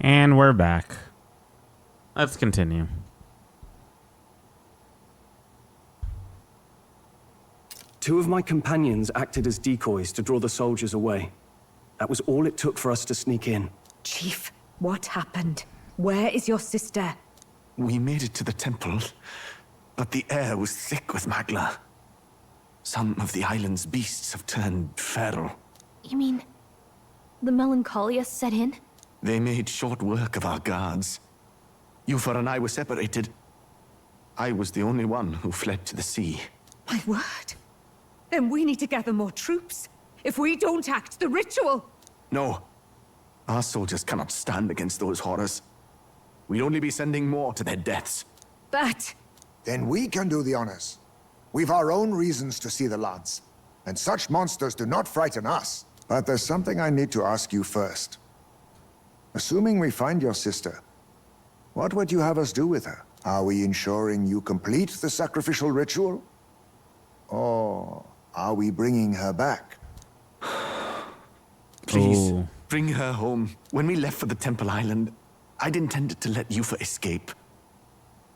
And we're back. Let's continue. Two of my companions acted as decoys to draw the soldiers away. That was all it took for us to sneak in. Chief, what happened? Where is your sister? We made it to the temple, but the air was thick with magla. Some of the island's beasts have turned feral. You mean the melancholia set in? They made short work of our guards. Yufa and I were separated. I was the only one who fled to the sea. My word. Then we need to gather more troops. If we don't act, the ritual... No. Our soldiers cannot stand against those horrors. We'd only be sending more to their deaths. But... Then we can do the honors. We've our own reasons to see the lads. And such monsters do not frighten us. But there's something I need to ask you first. Assuming we find your sister, what would you have us do with her? Are we ensuring you complete the sacrificial ritual? Or are we bringing her back? Please, bring her home. When we left for the Temple Island, I'd intended to let Yufa escape.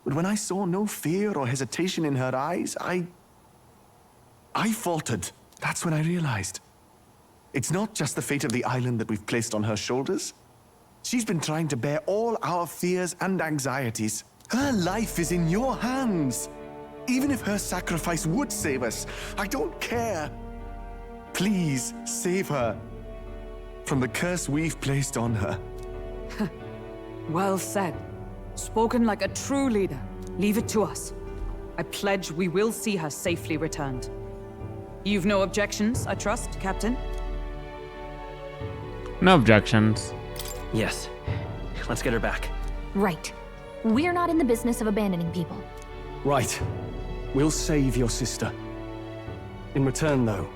But when I saw no fear or hesitation in her eyes, I faltered. That's when I realized. It's not just the fate of the island that we've placed on her shoulders. She's been trying to bear all our fears and anxieties. Her life is in your hands. Even if her sacrifice would save us, I don't care. Please, save her from the curse we've placed on her. Well said. Spoken like a true leader. Leave it to us. I pledge we will see her safely returned. You've no objections, I trust, Captain? No objections. Yes. Let's get her back. Right. We're not in the business of abandoning people. Right. We'll save your sister. In return, though,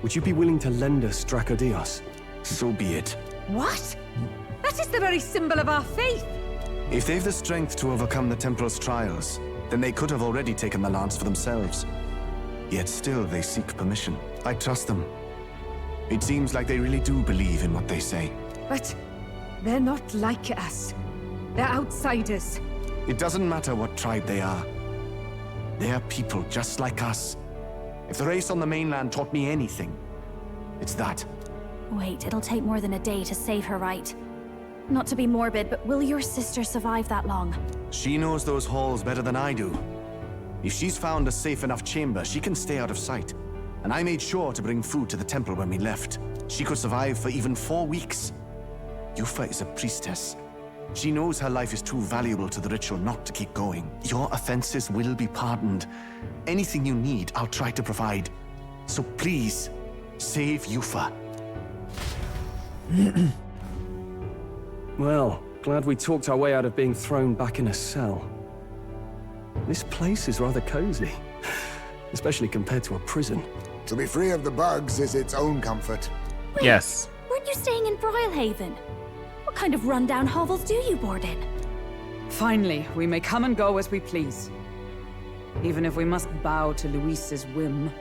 would you be willing to lend us Dracodios? So be it. What? That is the very symbol of our faith. If they've the strength to overcome the Templars' trials, then they could have already taken the lance for themselves. Yet still they seek permission. I trust them. It seems like they really do believe in what they say. But they're not like us. They're outsiders. It doesn't matter what tribe they are. They're people just like us. If the race on the mainland taught me anything, it's that. Wait, it'll take more than a day to save her, right? Not to be morbid, but will your sister survive that long? She knows those halls better than I do. If she's found a safe enough chamber, she can stay out of sight. And I made sure to bring food to the temple when we left. She could survive for even 4 weeks. Yufa is a priestess. She knows her life is too valuable to the ritual not to keep going. Your offenses will be pardoned. Anything you need, I'll try to provide. So please, save Yufa. Well, glad we talked our way out of being thrown back in a cell. This place is rather cozy, especially compared to a prison. To be free of the bugs is its own comfort. Wait, Yes. weren't you staying in Broilhaven? What kind of rundown hovels do you board in? Finally, we may come and go as we please. Even if we must bow to Luis's whim,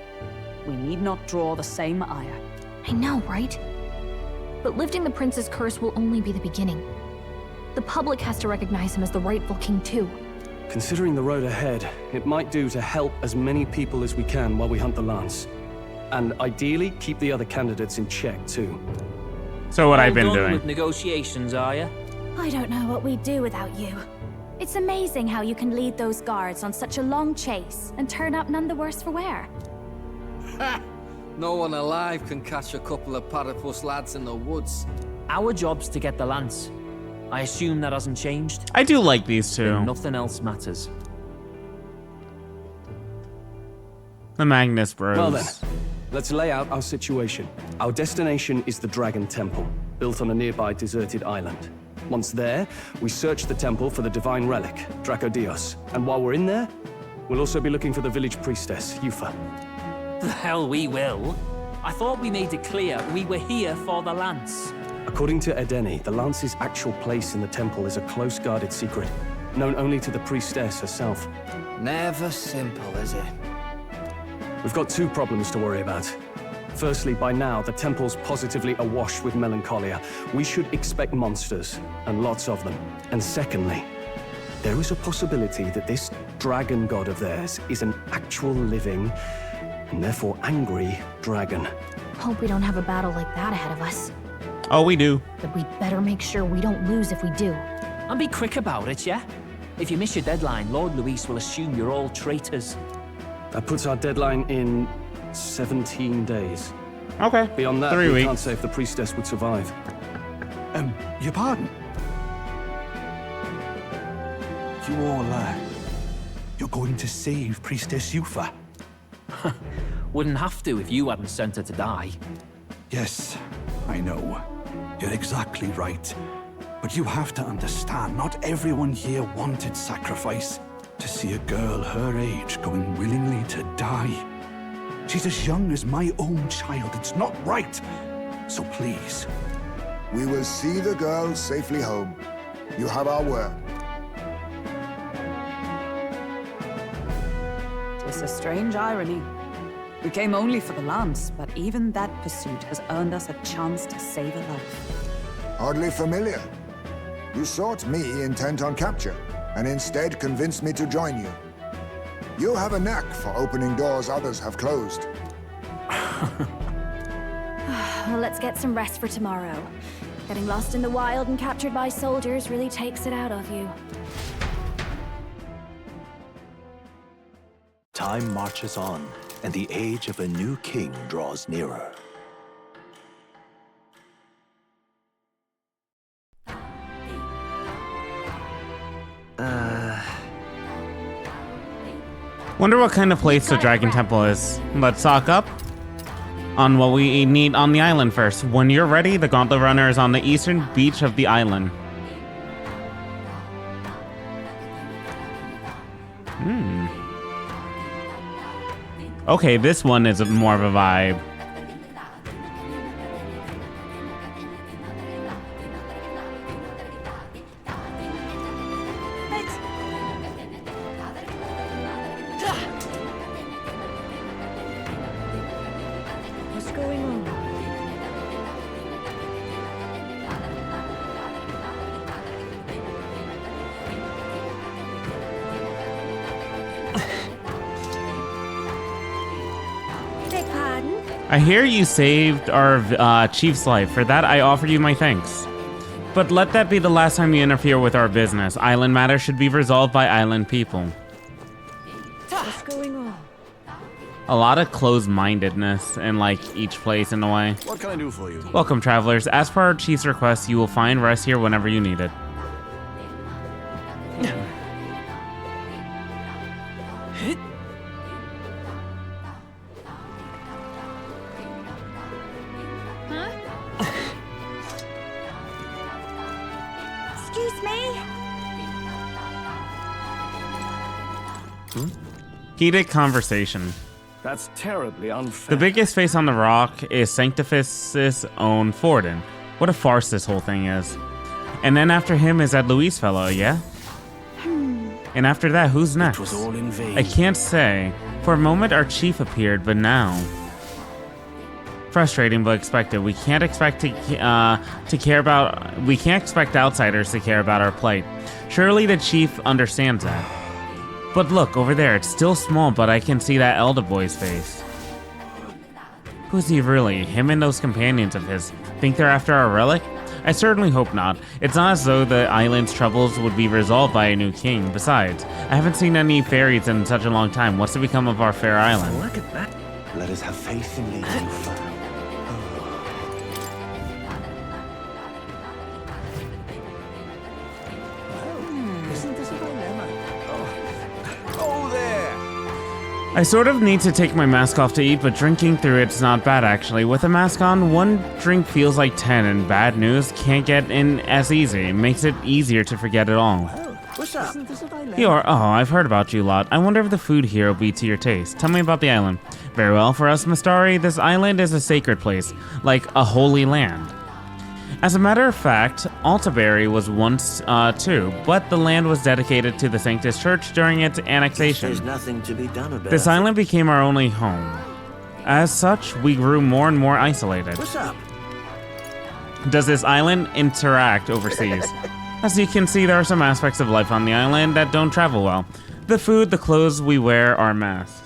we need not draw the same ire. I know, right? But lifting the prince's curse will only be the beginning. The public has to recognize him as the rightful king too. Considering the road ahead, it might do to help as many people as we can while we hunt the lance. And ideally, keep the other candidates in check too. So what I've been All done doing. with negotiations, are you? I don't know what we'd do without you. It's amazing how you can lead those guards on such a long chase and turn up none the worse for wear. Ha! No one alive can catch a couple of platypus lads in the woods. Our job's to get the lance. I assume that hasn't changed. I do like these two. Then nothing else matters. The Magnus Bros. Well then, let's lay out our situation. Our destination is the Dragon Temple, built on a nearby deserted island. Once there, we search the temple for the divine relic, Dracodios. And while we're in there, we'll also be looking for the village priestess, Yufa. The hell we will. I thought we made it clear we were here for the lance. According to Edeni, the lance's actual place in the temple is a close-guarded secret, known only to the priestess herself. Never simple, is it? We've got 2 problems to worry about. Firstly, by now, the temple's positively awash with melancholia. We should expect monsters, and lots of them. And secondly, there is a possibility that this dragon god of theirs is an actual living, and therefore angry, dragon. Hope we don't have a battle like that ahead of us. Oh, we do. But we'd better make sure we don't lose if we do. And be quick about it, yeah? If you miss your deadline, Lord Luis will assume you're all traitors. That puts our deadline in 17 days. Okay. Beyond that, 3 we weeks. can't say if the priestess would survive. Your pardon? You all, you're going to save Priestess Yufa? Wouldn't have to if you hadn't sent her to die. Yes, I know. You're exactly right. But you have to understand, not everyone here wanted sacrifice. To see a girl her age going willingly to die. She's as young as my own child. It's not right. So please. We will see the girl safely home. You have our word. It's a strange irony. We came only for the lance, but even that pursuit has earned us a chance to save a life. Oddly familiar. You sought me intent on capture, and instead convinced me to join you. You have a knack for opening doors others have closed. Well, let's get some rest for tomorrow. Getting lost in the wild and captured by soldiers really takes it out of you. Time marches on, and the age of a new king draws nearer. Wonder what kind of place the Dragon Temple is. Let's stock up on what we need on the island first. When you're ready, the Gauntlet Runner is on the eastern beach of the island. Okay, this one is more of a vibe. What's going on? Beg pardon? I hear you saved our chief's life. For that, I offer you my thanks. But let that be the last time you interfere with our business. Island matters should be resolved by island people. What's going on? A lot of closed-mindedness in, like, each place in a way. What can I do for you? Welcome, travelers. As per our chief's request, you will find rest here whenever you need it. Excuse me? Heated conversation. That's terribly unfair. The biggest face on the rock is Sanctifus's own Forden. What a farce this whole thing is. And then after him is that Luis fellow, yeah? And after that, who's next? It was all in vain. I can't say. For a moment, our chief appeared, but now... Frustrating, but expected. We can't expect We can't expect outsiders to care about our plight. Surely the chief understands that. But look, over there, it's still small, but I can see that elder boy's face. Who's he really? Him and those companions of his. Think they're after our relic? I certainly hope not. It's not as though the island's troubles would be resolved by a new king. Besides, I haven't seen any fairies in such a long time. What's to become of our fair island? Look at that. Let us have faith in Lady Yufa. Oh, there! I sort of need to take my mask off to eat, but drinking through it's not bad actually. With a mask on, one drink feels like 10, and bad news can't get in as easy. It makes it easier to forget it all. What's up? I've heard about you a lot. I wonder if the food here will be to your taste. Tell me about the island. Very well, for us Mistari, this island is a sacred place, like a holy land. As a matter of fact, Altaberry was once too, but the land was dedicated to the Sanctus Church during its annexation. There's nothing to be done about This it. island became our only home. As such, we grew more and more isolated. What's up? Does this island interact overseas? As you can see, there are some aspects of life on the island that don't travel well. The food, the clothes we wear are masks.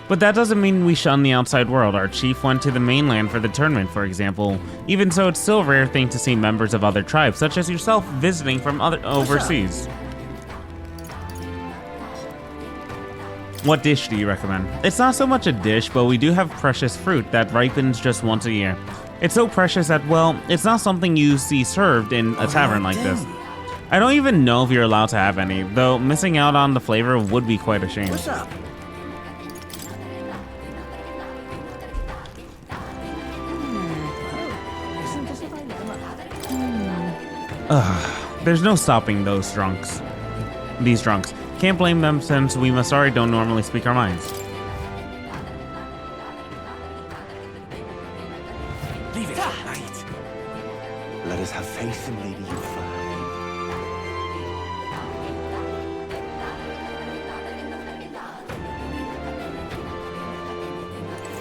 But that doesn't mean we shun the outside world. Our chief went to the mainland for the tournament, for example. Even so, it's still a rare thing to see members of other tribes, such as yourself, visiting from overseas. What dish do you recommend? It's not so much a dish, but we do have precious fruit that ripens just once a year. It's so precious that, well, it's not something you see served in a tavern like this. I don't even know if you're allowed to have any, though missing out on the flavor would be quite a shame. What's up? There's no stopping these drunks. Can't blame them since we Masari don't normally speak our minds. Leave it at night. Let us have faith in Lady Yufa.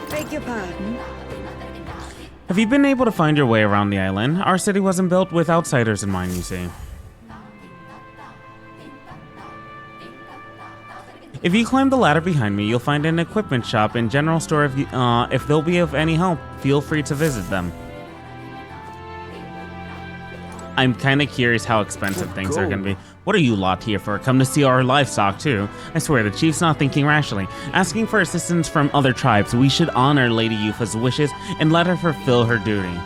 Beg your pardon? Have you been able to find your way around the island? Our city wasn't built with outsiders in mind, you see. If you climb the ladder behind me, you'll find an equipment shop and general store. If they'll be of any help, feel free to visit them. I'm kind of curious how expensive things are going to be. What are you lot here for? Come to see our livestock too? I swear the chief's not thinking rationally. Asking for assistance from other tribes, we should honor Lady Yufa's wishes and let her fulfill her duty.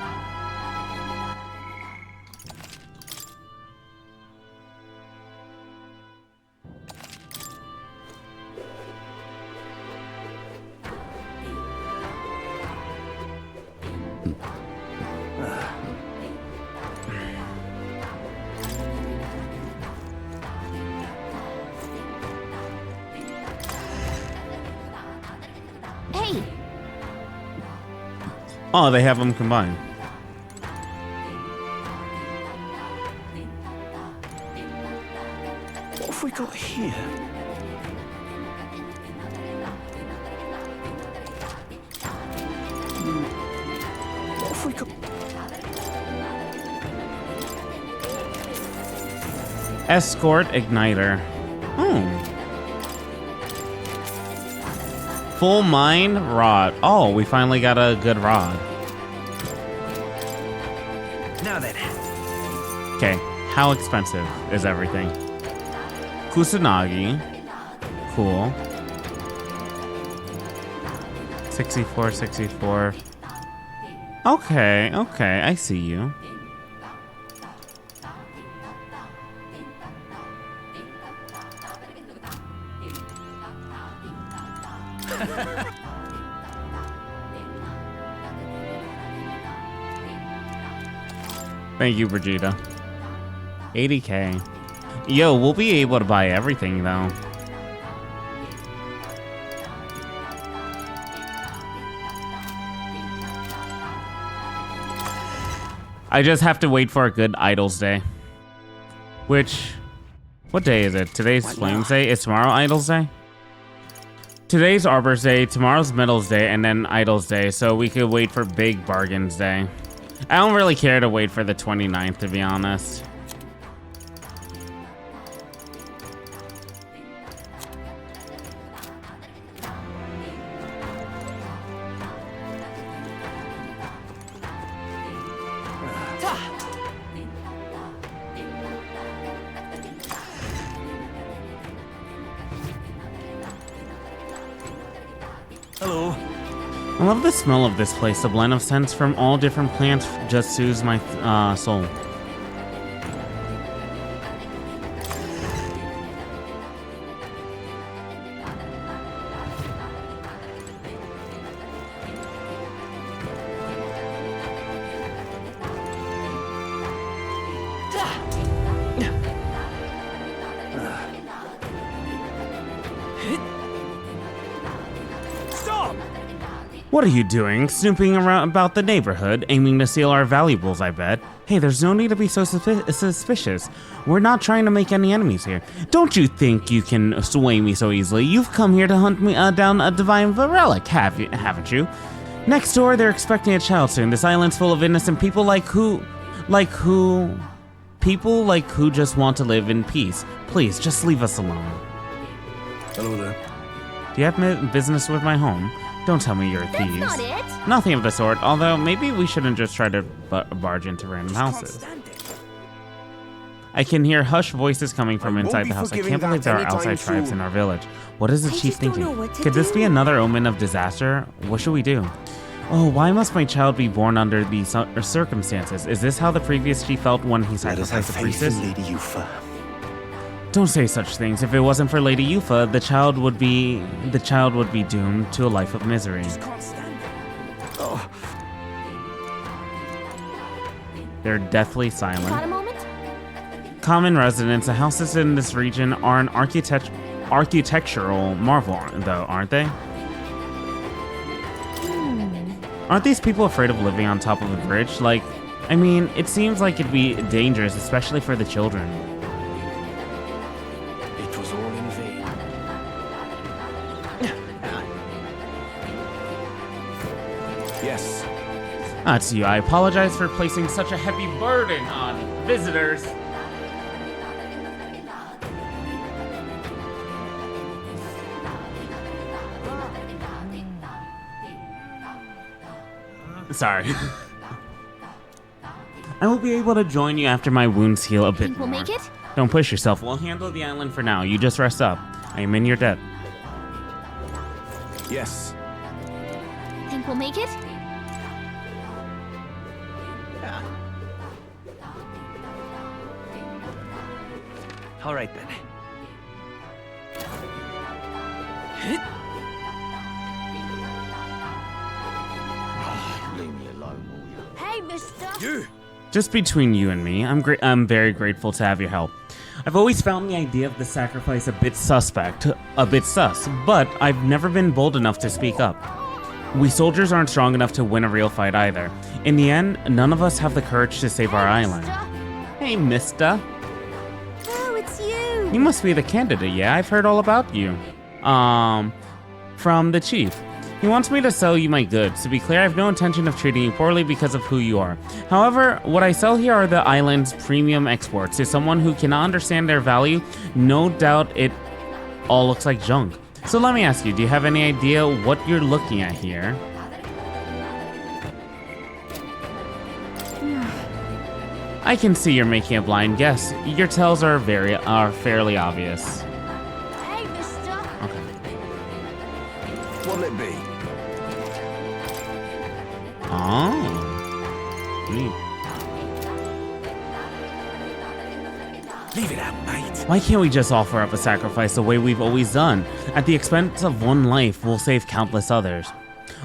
Oh, they have them combined. What have we got here? What have we got? Escort Igniter. Full Mine Rod. Oh, we finally got a good rod. Now then. Okay, how expensive is everything? Kusanagi. Cool. 64, 64. Okay, I see you. Thank you, Brigitte. 80k. Yo, we'll be able to buy everything, though. I just have to wait for a good Idols Day. Which... what day is it? Today's Flames Day? Is tomorrow Idols Day? Today's Arbor's Day, tomorrow's Metals Day, and then Idols Day, so we could wait for Big Bargains Day. I don't really care to wait for the 29th, to be honest. Hello. I love the smell of this place. The blend of scents from all different plants just soothes my soul. What are you doing? Snooping around about the neighborhood, aiming to steal our valuables, I bet. Hey, there's no need to be so suspicious. We're not trying to make any enemies here. Don't you think you can sway me so easily? You've come here to hunt me down a divine relic, haven't you? Next door, they're expecting a child soon. This island's full of innocent people people who just want to live in peace. Please, just leave us alone. Hello there. Do you have business with my home? Don't tell me you're thieves. That's not it. Nothing of the sort, although maybe we shouldn't just try to barge into random houses. I can hear hushed voices coming from inside the house. I can't believe there are outside tribes in our village. What is the chief thinking? Could this be another omen of disaster? What should we do? Oh, why must my child be born under these circumstances? Is this how the previous chief felt when he sacrificed the priestess? Lady Yufa. Don't say such things. If it wasn't for Lady Yufa, the child would be doomed to a life of misery. They're deathly silent. Got a moment? Common residents, the houses in this region are an architectural marvel, though, aren't they? Aren't these people afraid of living on top of a bridge? Like, I mean, it seems like it'd be dangerous, especially for the children. It was all in vain. Yes. That's you. I apologize for placing such a heavy burden on visitors. Sorry. I will be able to join you after my wounds heal a bit Think we'll more. make it? Don't push yourself. We'll handle the island for now. You just rest up. I am in your debt. Yes. Think we'll make it? All right then. Leave me alone, will you? Hey, mister! You! Just between you and me, I'm very grateful to have your help. I've always found the idea of the sacrifice a bit sus, but I've never been bold enough to speak up. We soldiers aren't strong enough to win a real fight either. In the end, none of us have the courage to save our island. Hey, mister. Oh, it's you! You must be the candidate, yeah? I've heard all about you. From the chief. He wants me to sell you my goods. To be clear, I have no intention of treating you poorly because of who you are. However, what I sell here are the island's premium exports. To someone who cannot understand their value, no doubt it all looks like junk. So let me ask you, do you have any idea what you're looking at here? I can see you're making a blind guess. Your tells are fairly obvious. Hey, mister! Okay. What'll it be? Oh. Neat. Leave it out, mate. Why can't we just offer up a sacrifice the way we've always done? At the expense of one life, we'll save countless others.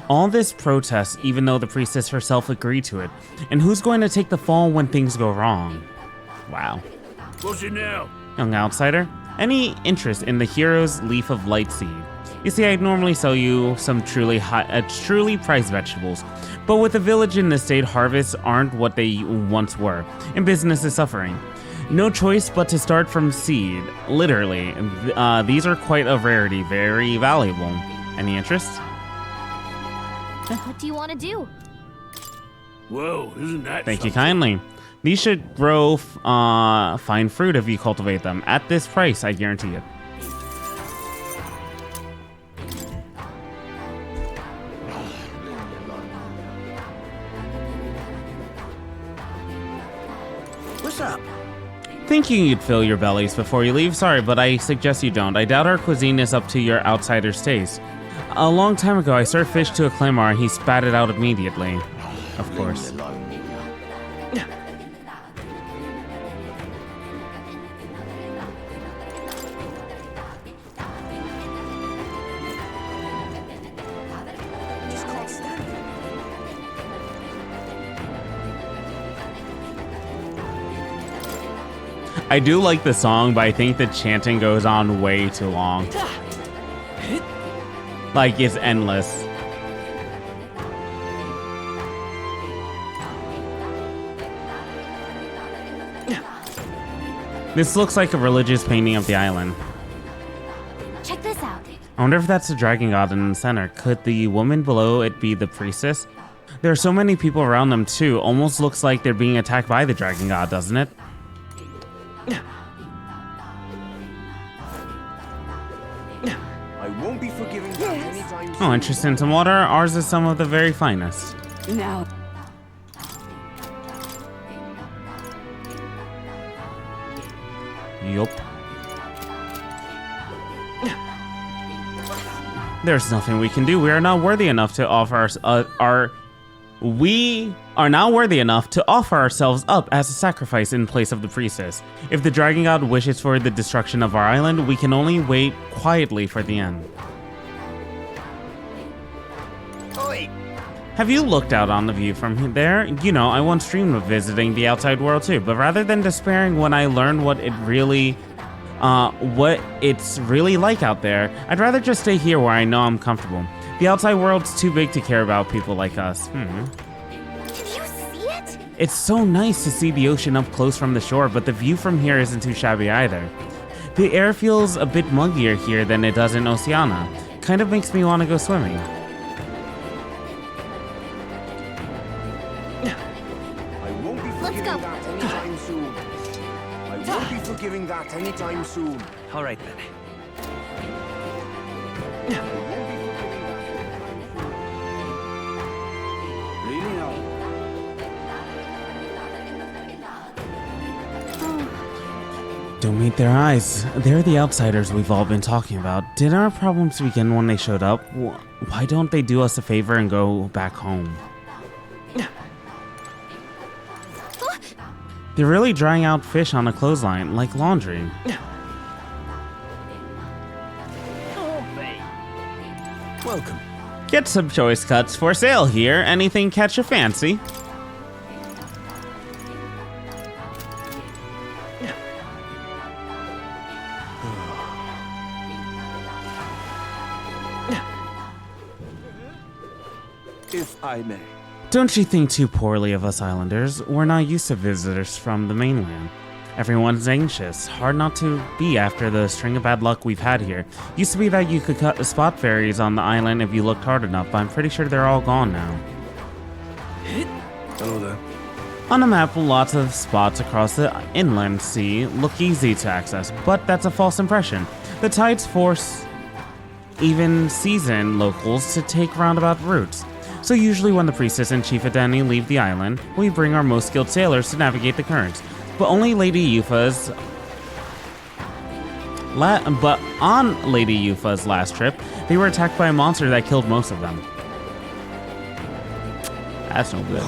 All this protest, even though the priestess herself agreed to it. And who's going to take the fall when things go wrong? Wow. What's it now? Young outsider, any interest in the hero's leaf of light seed? You see, I'd normally sell you some truly priced vegetables, but with the village in this state, harvests aren't what they once were, and business is suffering. No choice but to start from seed, literally. These are quite a rarity, very valuable. Any interest? What do you want to do? Whoa, isn't that Thank you kindly. These should grow fine fruit if you cultivate them. At this price, I guarantee it. What's up? Thinking you'd fill your bellies before you leave? Sorry, but I suggest you don't. I doubt our cuisine is up to your outsider's taste. A long time ago, I served fish to a Claymore and he spat it out immediately. Of course. I do like the song, but I think the chanting goes on way too long. Like, it's endless. This looks like a religious painting of the island. Check this out. I wonder if that's the dragon god in the center. Could the woman below it be the priestess? There are so many people around them too. Almost looks like they're being attacked by the dragon god, doesn't it? I won't be forgiving that anytime soon. Oh, interesting. Some water. Ours is some of the very finest. Now, Yup. There's nothing we can do. We are not worthy enough to offer we are not worthy enough to offer ourselves up as a sacrifice in place of the priestess. If the dragon god wishes for the destruction of our island, we can only wait quietly for the end. Oi! Have you looked out on the view from there? You know, I once dreamed of visiting the outside world too, but rather than despairing when I learned what it's really like out there, I'd rather just stay here where I know I'm comfortable. The outside world's too big to care about people like us. Can you see it? It's so nice to see the ocean up close from the shore, but the view from here isn't too shabby either. The air feels a bit muggier here than it does in Oceania. Kind of makes me want to go swimming. Let's go. Anytime soon. I won't be forgiving that anytime soon. All right then. Really now? Don't meet their eyes. They're the outsiders we've all been talking about. Didn't our problems begin when they showed up? Why don't they do us a favor and go back home? They're really drying out fish on a clothesline, like laundry. Welcome. Get some choice cuts for sale here. Anything catch your fancy? If I may. Don't you think too poorly of us islanders? We're not used to visitors from the mainland. Everyone's anxious. Hard not to be after the string of bad luck we've had here. Used to be that you could cut the spot fairies on the island if you looked hard enough, but I'm pretty sure they're all gone now. Hello there. On a map, lots of spots across the inland sea look easy to access, but that's a false impression. The tides force even seasoned locals to take roundabout routes. So usually when the priestess and Chief Adani leave the island, we bring our most skilled sailors to navigate the currents. But on Lady Yufa's last trip, they were attacked by a monster that killed most of them. That's no good.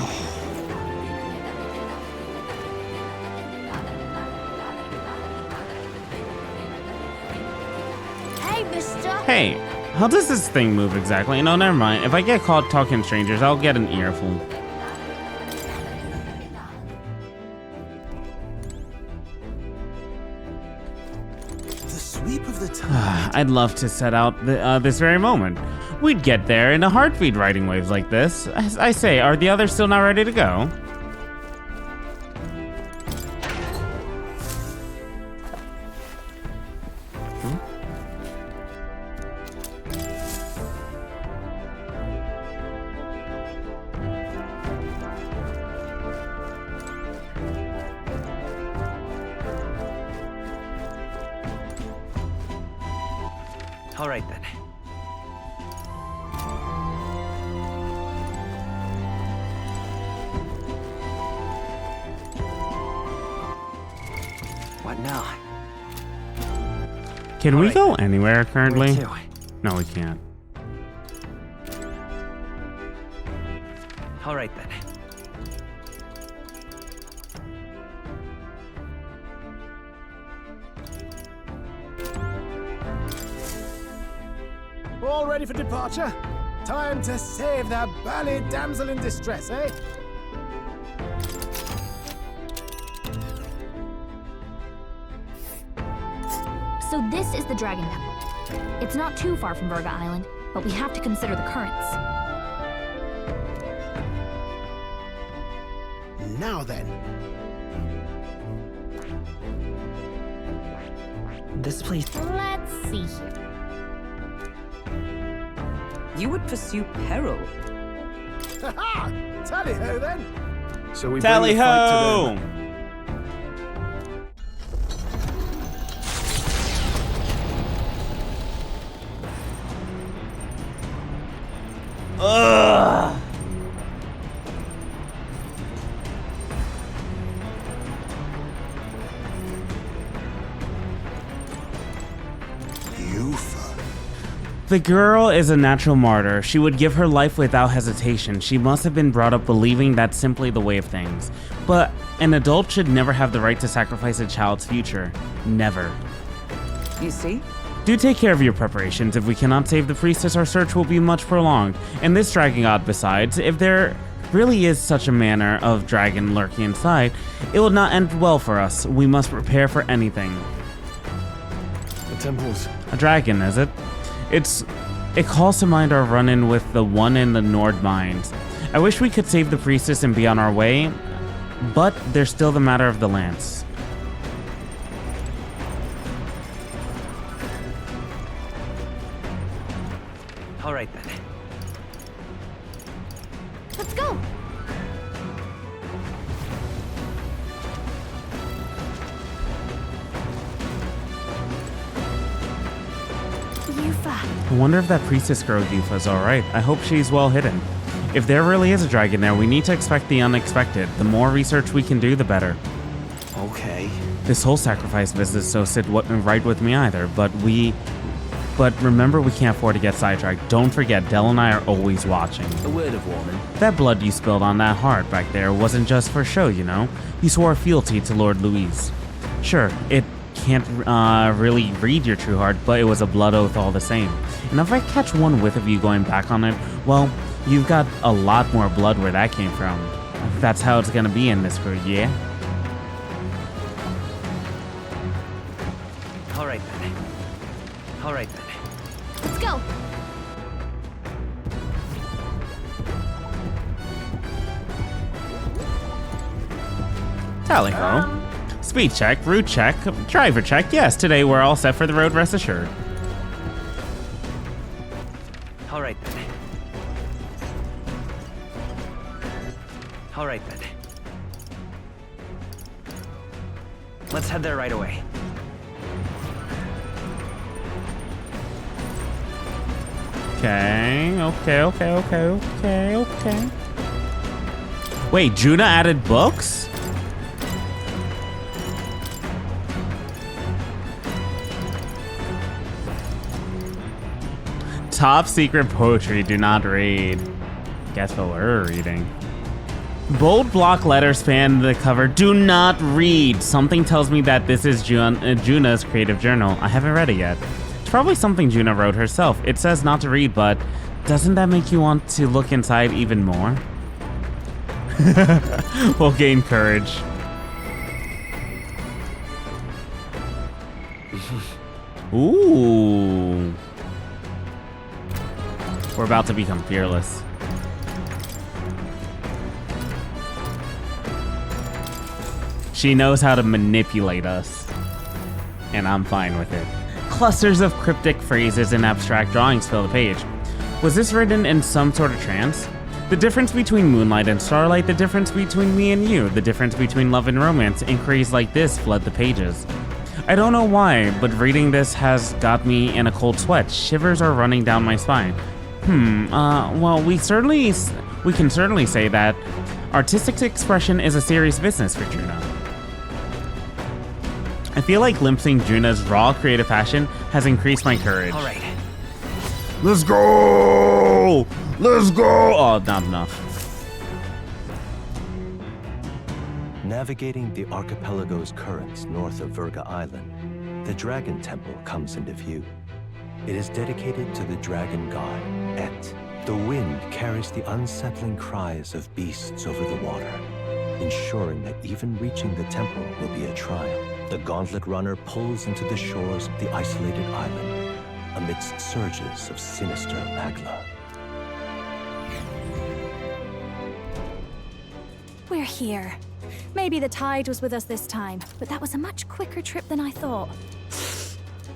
Hey, mister. Hey, how does this thing move exactly? No, never mind. If I get caught talking to strangers, I'll get an earful. I'd love to set out this very moment. We'd get there in a heartbeat riding waves like this. I say, are the others still not ready to go? All right then. What now? Can we go anywhere currently? Where to? No, we can't. All right then. All ready for departure? Time to save that bally damsel in distress, eh? So this is the Dragon Temple. It's not too far from Virga Island, but we have to consider the currents. Now then. this place? Let's see here. You would pursue peril. Ha-ha! Tally-ho, then! So we Tally bring the fight to ho! them. Ugh. The girl is a natural martyr. She would give her life without hesitation. She must have been brought up believing that's simply the way of things. But an adult should never have the right to sacrifice a child's future. Never. You see? Do take care of your preparations. If we cannot save the priestess, our search will be much prolonged. And this dragon god, besides, if there really is such a manner of dragon lurking inside, it will not end well for us. We must prepare for anything. The temples. A dragon, is it? It calls to mind our run-in with the one in the Nord mines. I wish we could save the priestess and be on our way, but there's still the matter of the lance. All right then. Let's go! I wonder if that priestess girl Yufa's alright. I hope she's well hidden. If there really is a dragon there, we need to expect the unexpected. The more research we can do, the better. Okay. This whole sacrifice business don't sit right with me either, but remember, we can't afford to get sidetracked. Don't forget, Del and I are always watching. A word of warning. That blood you spilled on that heart back there wasn't just for show, you know? You swore fealty to Lord Louise. Sure, it can't really read your true heart, but it was a blood oath all the same. And if I catch one whiff of you going back on it, well, you've got a lot more blood where that came from. That's how it's gonna be in this crew, yeah? All right then. All right then. Let's go! Tally ho. Speed check, route check, driver check. Yes, today we're all set for the road, rest assured. All right then. All right then. Let's head there right away. Okay. Wait, Juna added books? Top secret poetry, do not read. Guess what we're reading. Bold block letters span the cover, do not read. Something tells me that this is Juna's creative journal. I haven't read it yet. It's probably something Juna wrote herself. It says not to read, but doesn't that make you want to look inside even more? We'll gain courage. Ooh. We're about to become fearless. She knows how to manipulate us. And I'm fine with it. Clusters of cryptic phrases and abstract drawings fill the page. Was this written in some sort of trance? The difference between moonlight and starlight, the difference between me and you, the difference between love and romance, inquiries like this flood the pages. I don't know why, but reading this has got me in a cold sweat. Shivers are running down my spine. Well, we can certainly say that artistic expression is a serious business for Juna. I feel like glimpsing Juna's raw creative passion has increased my courage. All right. Let's go! Let's go! Oh, not enough. Navigating the archipelago's currents north of Virga Island, the Dragon Temple comes into view. It is dedicated to the dragon god, Et. The wind carries the unsettling cries of beasts over the water, ensuring that even reaching the temple will be a trial. The gauntlet runner pulls into the shores of the isolated island, amidst surges of sinister magla. We're here. Maybe the tide was with us this time, but that was a much quicker trip than I thought.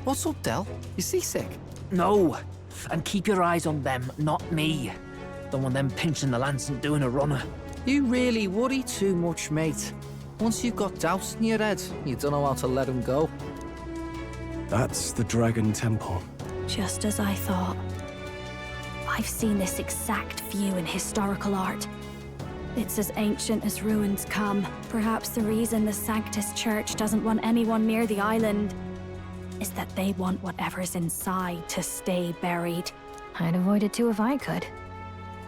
What's up, Del? You seasick? No. And keep your eyes on them, not me. Don't want them pinching the lance and doing a runner. You really worry too much, mate. Once you've got doubts in your head, you don't know how to let them go. That's the Dragon Temple. Just as I thought. I've seen this exact view in historical art. It's as ancient as ruins come. Perhaps the reason the Sanctus Church doesn't want anyone near the island is that they want whatever's inside to stay buried. I'd avoid it too if I could.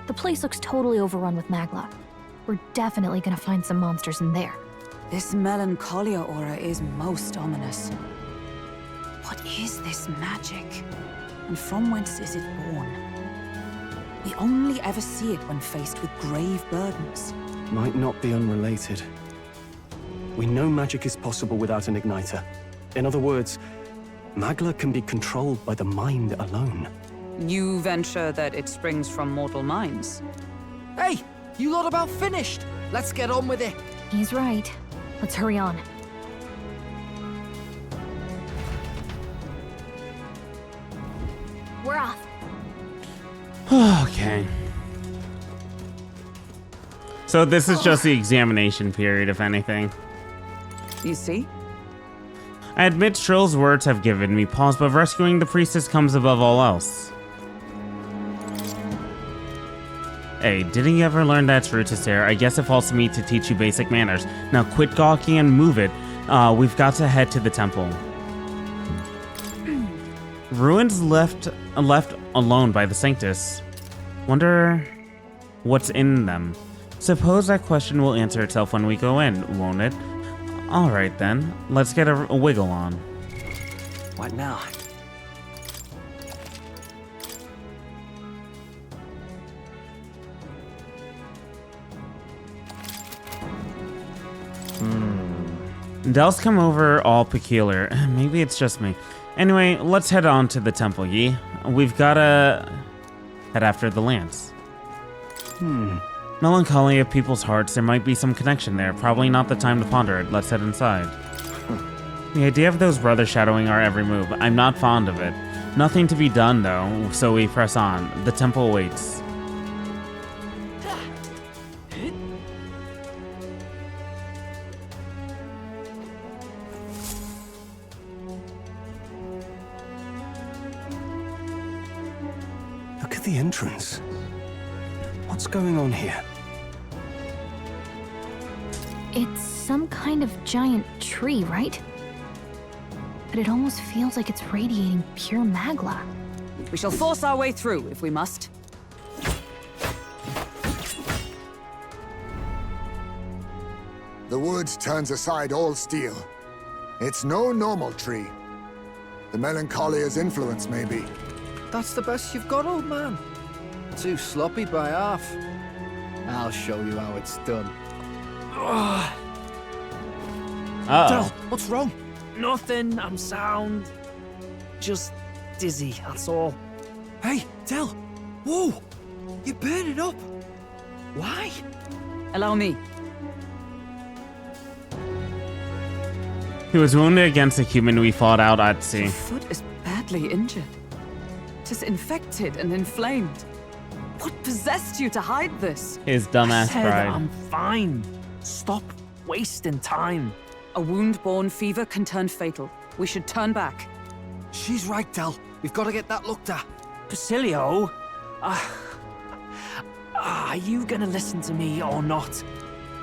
The place looks totally overrun with magla. We're definitely gonna find some monsters in there. This melancholia aura is most ominous. What is this magic? And from whence is it born? We only ever see it when faced with grave burdens. Might not be unrelated. We know magic is possible without an igniter. In other words, magla can be controlled by the mind alone. You venture that it springs from mortal minds? Hey, you lot about finished? Let's get on with it. He's right. Let's hurry on. We're off. Okay. So this is just the examination period, if anything. You see? I admit Shrill's words have given me pause, but rescuing the priestess comes above all else. Hey, didn't you ever learn that's rude to stare? I guess it falls to me to teach you basic manners. Now quit gawking and move it. We've got to head to the temple. Ruins left alone by the Sanctus. Wonder what's in them. Suppose that question will answer itself when we go in, won't it? Alright then, let's get a wiggle on. What now? Del's come over all peculiar. Maybe it's just me. Anyway, let's head on to the temple, ye. We've gotta head after the lance. Melancholy of people's hearts, there might be some connection there. Probably not the time to ponder it. Let's head inside. The idea of those brothers shadowing our every move, I'm not fond of it. Nothing to be done, though, so we press on. The temple waits. Look at the entrance. What's going on here? It's some kind of giant tree, right? But it almost feels like it's radiating pure magla. We shall force our way through if we must. The woods turns aside all steel. It's no normal tree. The Melancholia's influence, maybe. That's the best you've got, old man. Too sloppy by half. I'll show you how it's done. Del, what's wrong? Nothing, I'm sound. Just dizzy, that's all. Hey, Del! Whoa! You're burning up! Why? Allow me. He was wounded against a human we fought out at sea. Your foot is badly injured. It is infected and inflamed. What possessed you to hide this? His dumbass Said pride. I'm fine. Stop wasting time. A wound-borne fever can turn fatal. We should turn back. She's right, Del. We've got to get that looked at. Basilio, are you gonna listen to me or not?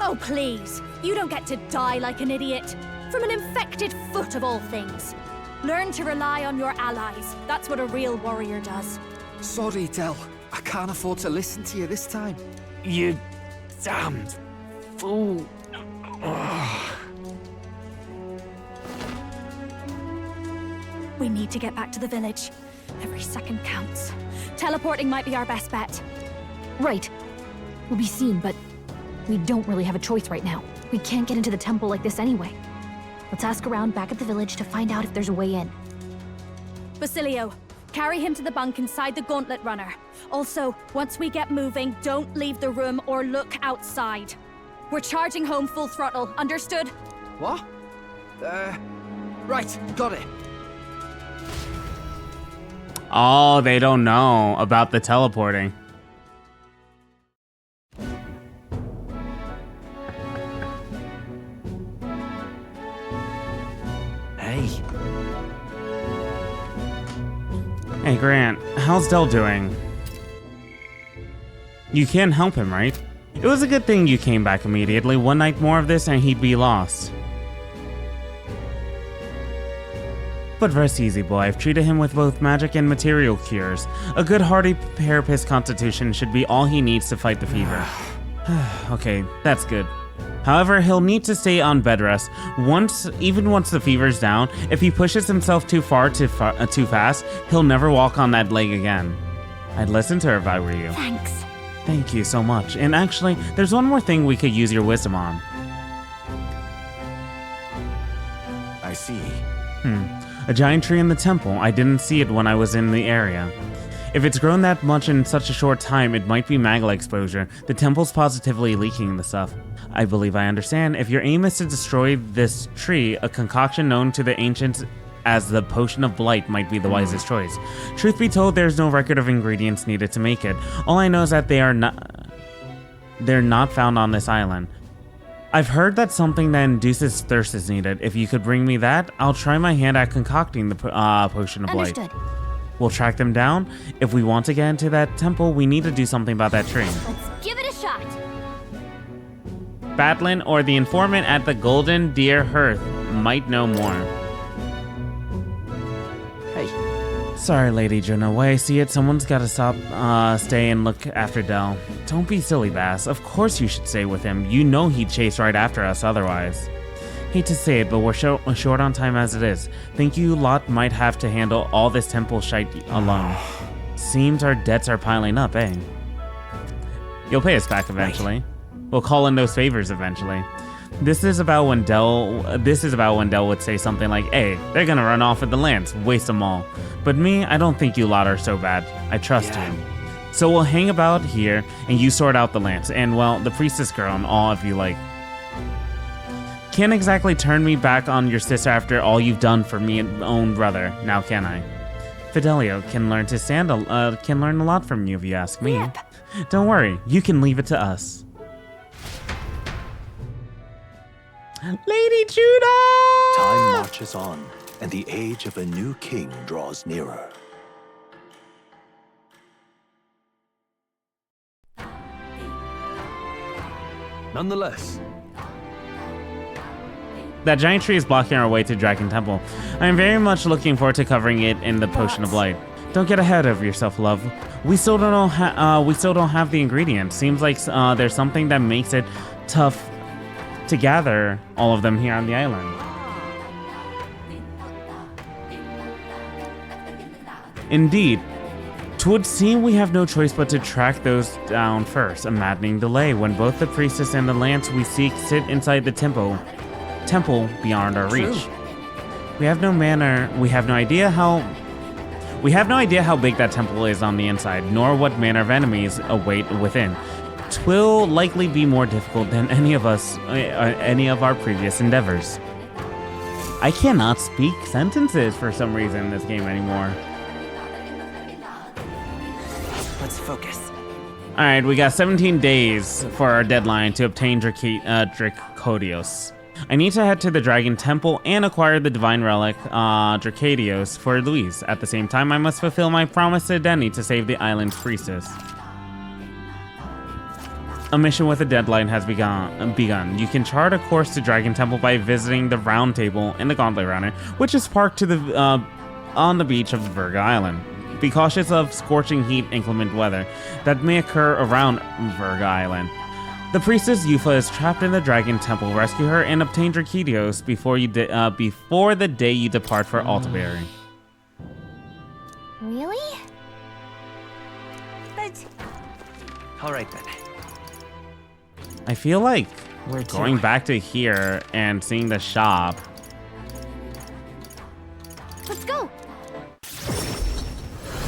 Oh, please. You don't get to die like an idiot. From an infected foot of all things. Learn to rely on your allies. That's what a real warrior does. Sorry, Del. I can't afford to listen to you this time. You damned fool. We need to get back to the village. Every second counts. Teleporting might be our best bet. Right. We'll be seen, but we don't really have a choice right now. We can't get into the temple like this anyway. Let's ask around back at the village to find out if there's a way in. Basilio, carry him to the bunk inside the gauntlet runner. Also, once we get moving, don't leave the room or look outside. We're charging home full throttle, understood? What? Right, got it. Oh, they don't know about the teleporting. Hey. Hey, Grant, how's Del doing? You can't help him, right? It was a good thing you came back immediately. One night more of this and he'd be lost. But rest easy, boy. I've treated him with both magic and material cures. A good hearty carapace constitution should be all he needs to fight the fever. Okay, that's good. However, he'll need to stay on bed rest. Even once the fever's down, if he pushes himself too fast, he'll never walk on that leg again. I'd listen to her if I were you. Thanks. Thank you so much. And actually, there's one more thing we could use your wisdom on. I see. A giant tree in the temple. I didn't see it when I was in the area. If it's grown that much in such a short time, it might be magma exposure. The temple's positively leaking the stuff. I believe I understand. If your aim is to destroy this tree, a concoction known to the ancients as the Potion of Blight might be the wisest choice. Truth be told, there's no record of ingredients needed to make it. All I know is that they're not found on this island. I've heard that something that induces thirst is needed. If you could bring me that, I'll try my hand at concocting the Potion of Blight. Understood. We'll track them down. If we want to get into that temple, we need to do something about that tree. Let's give it a shot. Batlin or the informant at the Golden Deer Hearth might know more. Hey. Sorry, Lady Juno. Way I see it, someone's got to stay and look after Del. Don't be silly, Bass. Of course you should stay with him. You know he'd chase right after us otherwise. Hate to say it, but we're short on time as it is. Think you lot might have to handle all this temple shite alone. Seems our debts are piling up, eh? You'll pay us back eventually. We'll call in those favors eventually. This is about when Del would say something like, hey, they're gonna run off with the lands, waste them all. But me, I don't think you lot are so bad. I trust you. So we'll hang about here and you sort out the lands. And well, the priestess girl and all if you like. Can't exactly turn me back on your sister after all you've done for me and own brother, now can I? Fidelio can learn a lot from you if you ask me. Yep. Don't worry, you can leave it to us. Lady Juno! Time marches on, and the age of a new king draws nearer. Nonetheless, that giant tree is blocking our way to Dragon Temple. I am very much looking forward to covering it in the Potion of Light. Don't get ahead of yourself, love. We still don't have the ingredients. Seems like there's something that makes it tough to gather all of them here on the island. Indeed. 'Twould seem we have no choice but to track those down first. A maddening delay when both the priestess and the lance we seek sit inside the temple beyond our reach. We have no idea how big that temple is on the inside, nor what manner of enemies await within. 'Twill likely be more difficult than any of our previous endeavors. I cannot speak sentences for some reason in this game anymore. Let's focus. Alright, we got 17 days for our deadline to obtain Dracodios. I need to head to the Dragon Temple and acquire the divine relic, Dracodios, for Louise. At the same time, I must fulfill my promise to Denny to save the island's priestess. A mission with a deadline has begun. You can chart a course to Dragon Temple by visiting the Round Table and the Gauntlet Runner, which is parked to on the beach of Virga Island. Be cautious of scorching heat and inclement weather that may occur around Virga Island. The priestess Yufa is trapped in the Dragon Temple. Rescue her and obtain Dracodios before the day you depart for Altaberry. Really? But All right then. I feel like Where to? going back to here and seeing the shop. Let's go.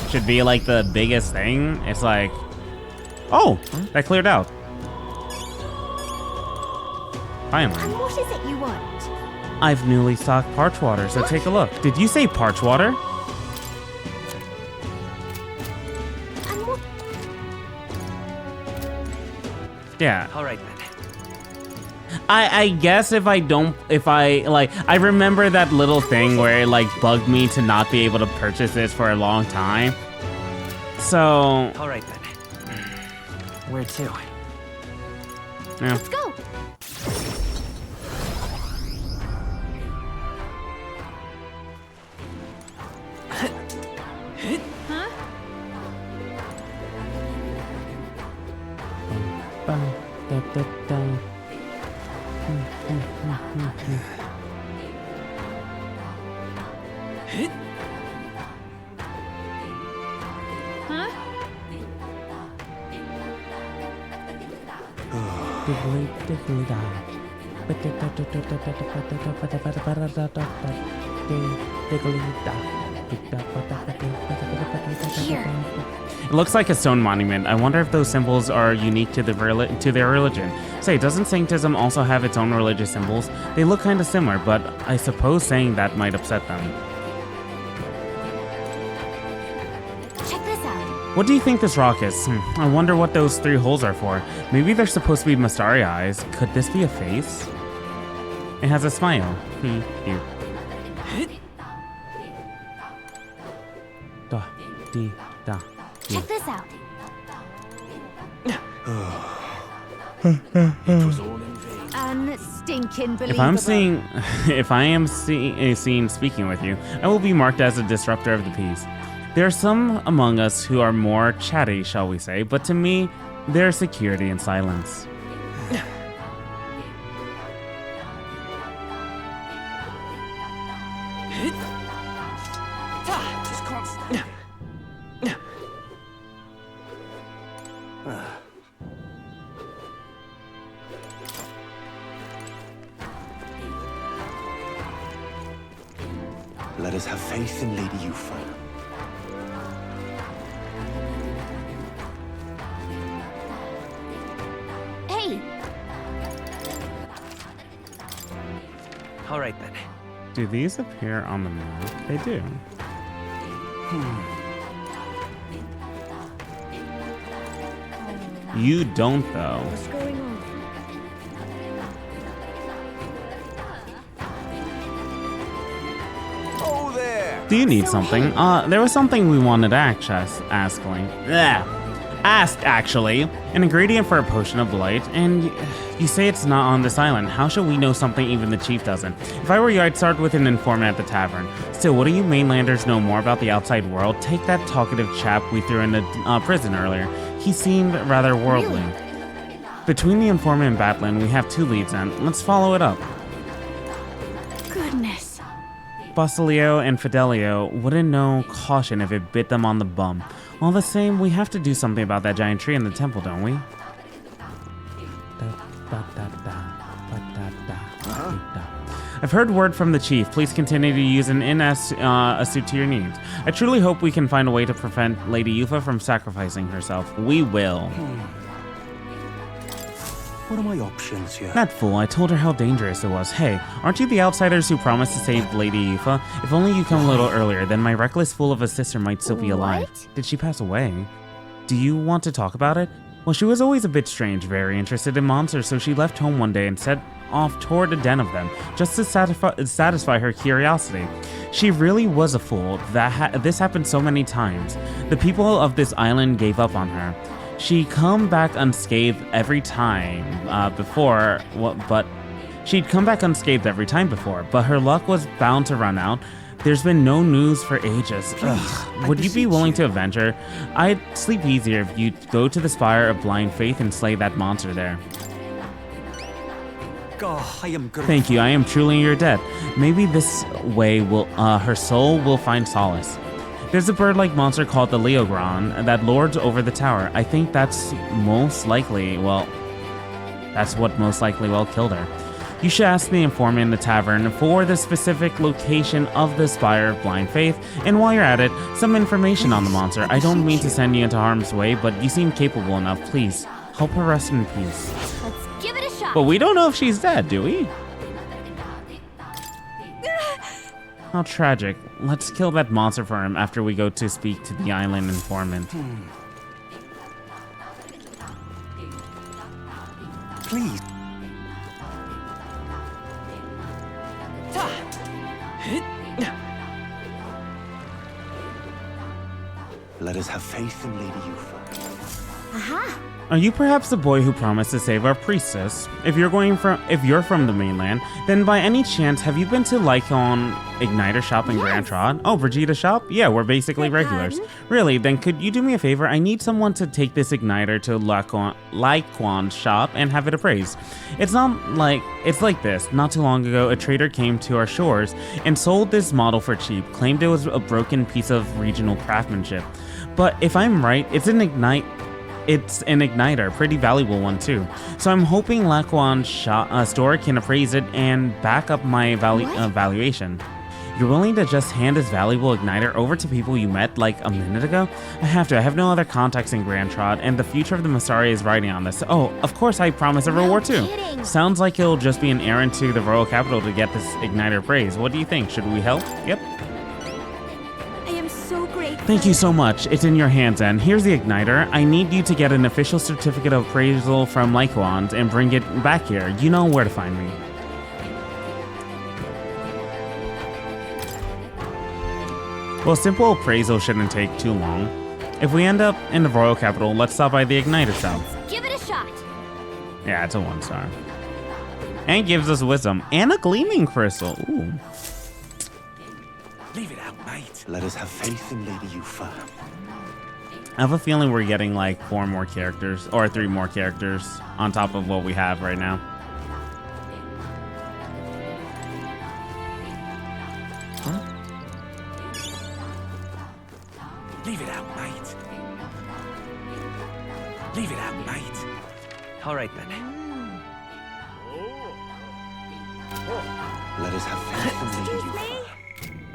Should be like the biggest thing. It's like, oh, that cleared out. Finally. And what is it you want? I've newly stocked parch water, so take a look. Did you say parch water? Yeah. All right then. I guess I remember that little thing where it like bugged me to not be able to purchase this for a long time. So. All right then. Where to? Yeah. Let's go. Huh? Huh? Here. It looks like a stone monument. I wonder if those symbols are unique to their religion. Say, doesn't Sanctism also have its own religious symbols? They look kind of similar, but I suppose saying that might upset them. Check this out. What do you think this rock is? I wonder what those 3 holes are for. Maybe they're supposed to be Mystari eyes. Could this be a face? It has a smile. Cute. Da, dee, da. Check this out. Unstinking believable. If I am seen speaking with you, I will be marked as a disruptor of the peace. There are some among us who are more chatty, shall we say, but to me, there is security in silence. Just can't stand it. Let us have faith in Lady Yufa. Hey! All right then. Do these appear on the map? They do. You don't, though. What's going on? Oh, there! Do you need something? There was something we wanted to ask, actually. An ingredient for a potion of light, and you say it's not on this island. How should we know something even the chief doesn't? If I were you, I'd start with an informant at the tavern. Still, what do you mainlanders know more about the outside world? Take that talkative chap we threw in the prison earlier. He seemed rather worldly. Really? Between the informant and Batlin, we have 2 leads, and let's follow it up. Goodness. Basilio and Fidelio wouldn't know caution if it bit them on the bum. All the same, we have to do something about that giant tree in the temple, don't we? I've heard word from the chief. Please continue to use an inn as suit to your needs. I truly hope we can find a way to prevent Lady Yufa from sacrificing herself. We will. What are my options here? That fool, I told her how dangerous it was. Hey, aren't you the outsiders who promised to save Lady Yufa? If only you come a little earlier, then my reckless fool of a sister might still be alive. What? Did she pass away? Do you want to talk about it? Well, she was always a bit strange, very interested in monsters, so she left home one day and set off toward a den of them, just to satisfy her curiosity. She really was a fool. This happened so many times. The people of this island gave up on her. She'd come back unscathed every time before, but her luck was bound to run out. There's been no news for ages. Ugh. Would you be willing to avenge her? I'd sleep easier if you'd go to the Spire of Blind Faith and slay that monster there. Oh, I am grateful. Thank you, I am truly in your debt. Maybe this way her soul will find solace. There's a bird-like monster called the Leogron that lords over the tower. I think that's what most likely killed her. You should ask the informant in the tavern for the specific location of the Spire of Blind Faith, and while you're at it, some information on the monster. I don't mean to send you into harm's way, but you seem capable enough. Please, help her rest in peace. Let's give it a shot. But we don't know if she's dead, do we? How tragic. Let's kill that monster for him after we go to speak to the island informant. Please. Let us have faith in Lady Yufa. Aha! Are you perhaps the boy who promised to save our priestess? If you're from the mainland, then by any chance have you been to Lycon Igniter shop in Grand Trod? Oh, Brigida shop? Yeah, we're basically regulars. Really? Then could you do me a favor? I need someone to take this igniter to Lycon shop and have it appraised. It's like this. Not too long ago, a trader came to our shores and sold this model for cheap, claimed it was a broken piece of regional craftsmanship. But if I'm right, it's an igniter, pretty valuable one too. So I'm hoping Laquan store can appraise it and back up my valuation. You're willing to just hand this valuable igniter over to people you met like a minute ago? I have no other contacts in Grand Trod, and the future of the Massari is riding on this. Oh, of course I promise a reward too. Sounds like it'll just be an errand to the royal capital to get this igniter appraised. What do you think? Should we help? Yep. Thank you so much. It's in your hands, and here's the igniter. I need you to get an official certificate of appraisal from Lyquans and bring it back here. You know where to find me. Well, simple appraisal shouldn't take too long. If we end up in the royal capital, let's stop by the igniter shop. Give it a shot. Yeah, it's a 1-star. And gives us wisdom and a gleaming crystal. Ooh. Leave it out, mate. Let us have faith in Lady Yufa. I have a feeling we're getting like 4 more characters or 3 more characters on top of what we have right now. Huh? Leave it out, mate. Leave it out, mate. All right then. Let us have faith in Lady Yufa.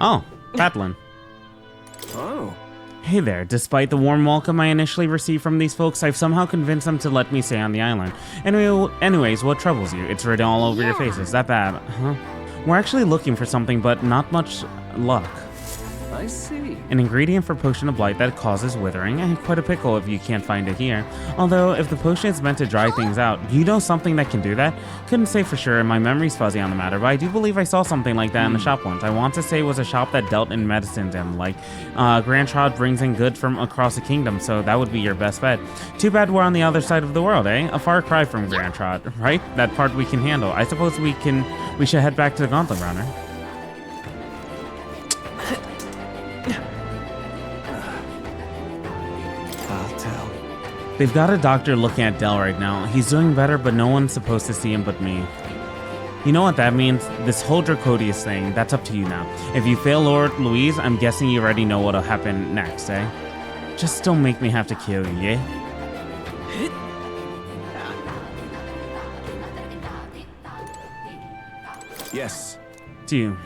Oh, Patlin. Oh. Hey there, despite the warm welcome I initially received from these folks, I've somehow convinced them to let me stay on the island. Anyways, what troubles you? It's written all over your faces. That bad, huh? We're actually looking for something, but not much luck. I see. An ingredient for potion of blight that causes withering, and quite a pickle if you can't find it here. Although, if the potion is meant to dry things out, you know something that can do that? Couldn't say for sure, and my memory's fuzzy on the matter, but I do believe I saw something like that in the shop once. I want to say it was a shop that dealt in medicines and like, Grand Trod brings in goods from across the kingdom, so that would be your best bet. Too bad we're on the other side of the world, eh? A far cry from Grand Trod, right? That part we can handle. I suppose we should head back to the Gauntlet Runner. They've got a doctor looking at Del right now. He's doing better, but no one's supposed to see him but me. You know what that means? This whole Dracodius thing, that's up to you now. If you fail Lord Louise, I'm guessing you already know what'll happen next, eh? Just don't make me have to kill you, yeah? Yes. Do you?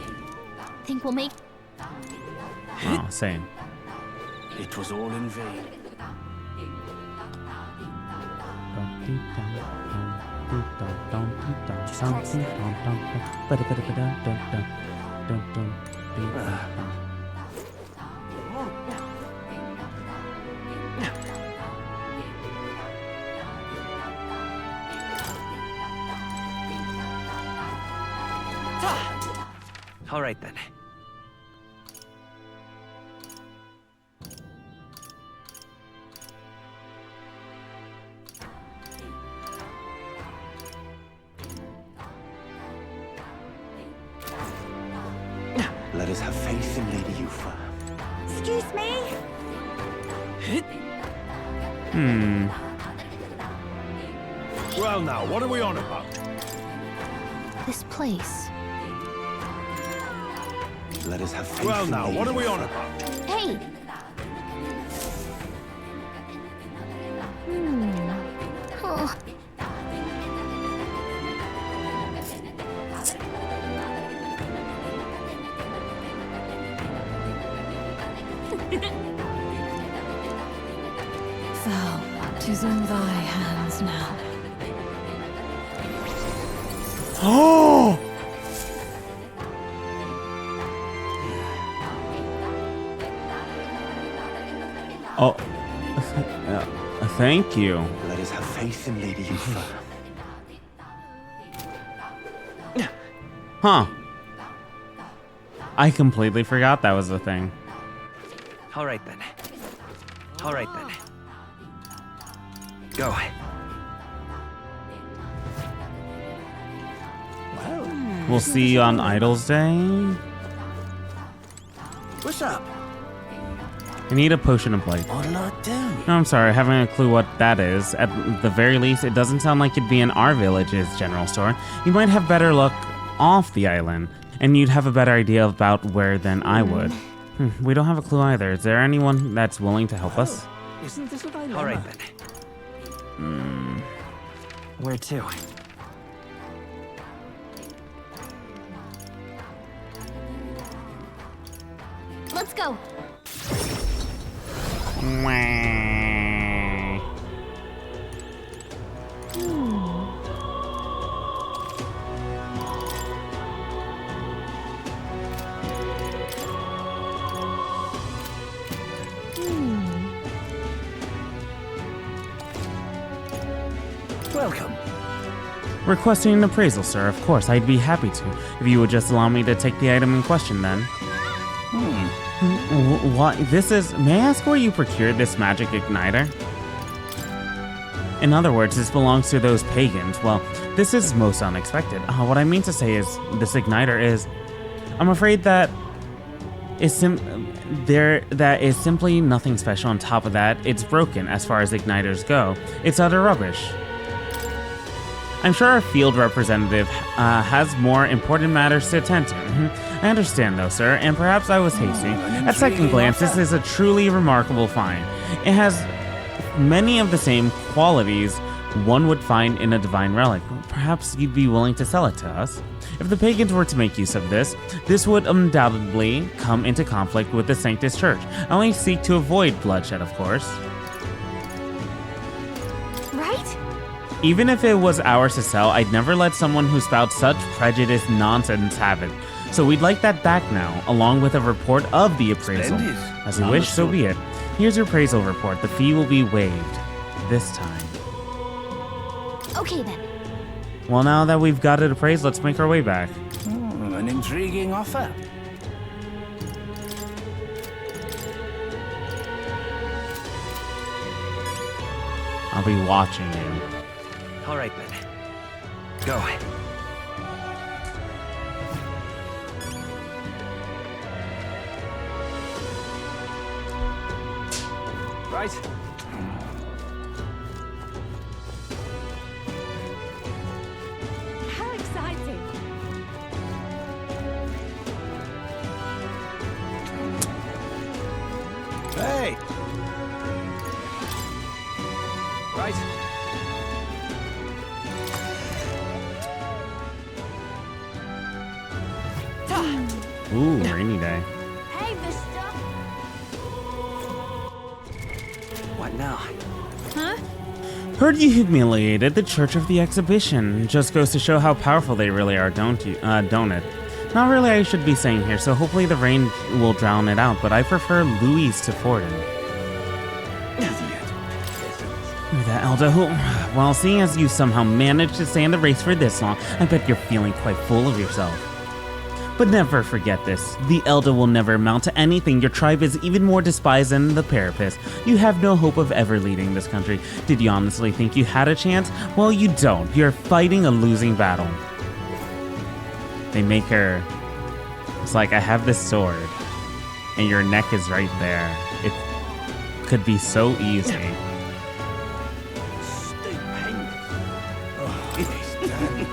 Think we'll make... Oh, same. It was all in vain. All right then. Let us have faith in Lady Yufa. Excuse me? Well now, what are we on about? This place. Let us have faith Well in now, Lady what are we Yufa. on about? Hey! Oh. Thou, 'tis in thy hands now. Oh! Oh, thank you. Let us have faith in Lady Yufa. Huh. I completely forgot that was a thing. All right then. All right then. Go. We'll see you on Idol's Day. What's up? I need a potion of light. What'll I do? No, I'm sorry, I haven't a clue what that is. At the very least, it doesn't sound like it'd be in our village's general store. You might have better luck off the island, and you'd have a better idea about where than I would. We don't have a clue either. Is there anyone that's willing to help us? Isn't this a dilemma? All right then. Where to? Let's go. Welcome. Requesting an appraisal, sir. Of course, I'd be happy to. If you would just allow me to take the item in question, then. What? This is... May I ask where you procured this magic igniter? In other words, this belongs to those pagans. Well, this is most unexpected. What I mean to say is, this igniter is... I'm afraid that is simply nothing special. On top of that, it's broken as far as igniters go. It's utter rubbish. I'm sure our field representative has more important matters to attend to. I understand though, sir, and perhaps I was hasty. At second glance, this is a truly remarkable find. It has many of the same qualities one would find in a divine relic. Perhaps you'd be willing to sell it to us. If the pagans were to make use of this would undoubtedly come into conflict with the Sanctus Church. I only seek to avoid bloodshed, of course. Right? Even if it was ours to sell, I'd never let someone who spouts such prejudiced nonsense have it. So we'd like that back now, along with a report of the appraisal. Splendid. As you wish, so be it. Here's your appraisal report. The fee will be waived. This time. Okay then. Well, now that we've got it appraised, let's make our way back. An intriguing offer. I'll be watching you. All right then. Go. Right. How exciting. Hey! Right. Ooh, rainy day. Hey, mister. What now? Huh? Heard you humiliated the Church of the Exhibition. Just goes to show how powerful they really are, don't it? Not really I should be saying here, so hopefully the rain will drown it out, but I prefer Louise to Forden. That Elda, well, seeing as you somehow managed to stay in the race for this long, I bet you're feeling quite full of yourself. But never forget this. The Elda will never amount to anything. Your tribe is even more despised than the Parapets. You have no hope of ever leading this country. Did you honestly think you had a chance? Well, you don't. You're fighting a losing battle. They make her... It's like, I have this sword, and your neck is right there. It could be so easy.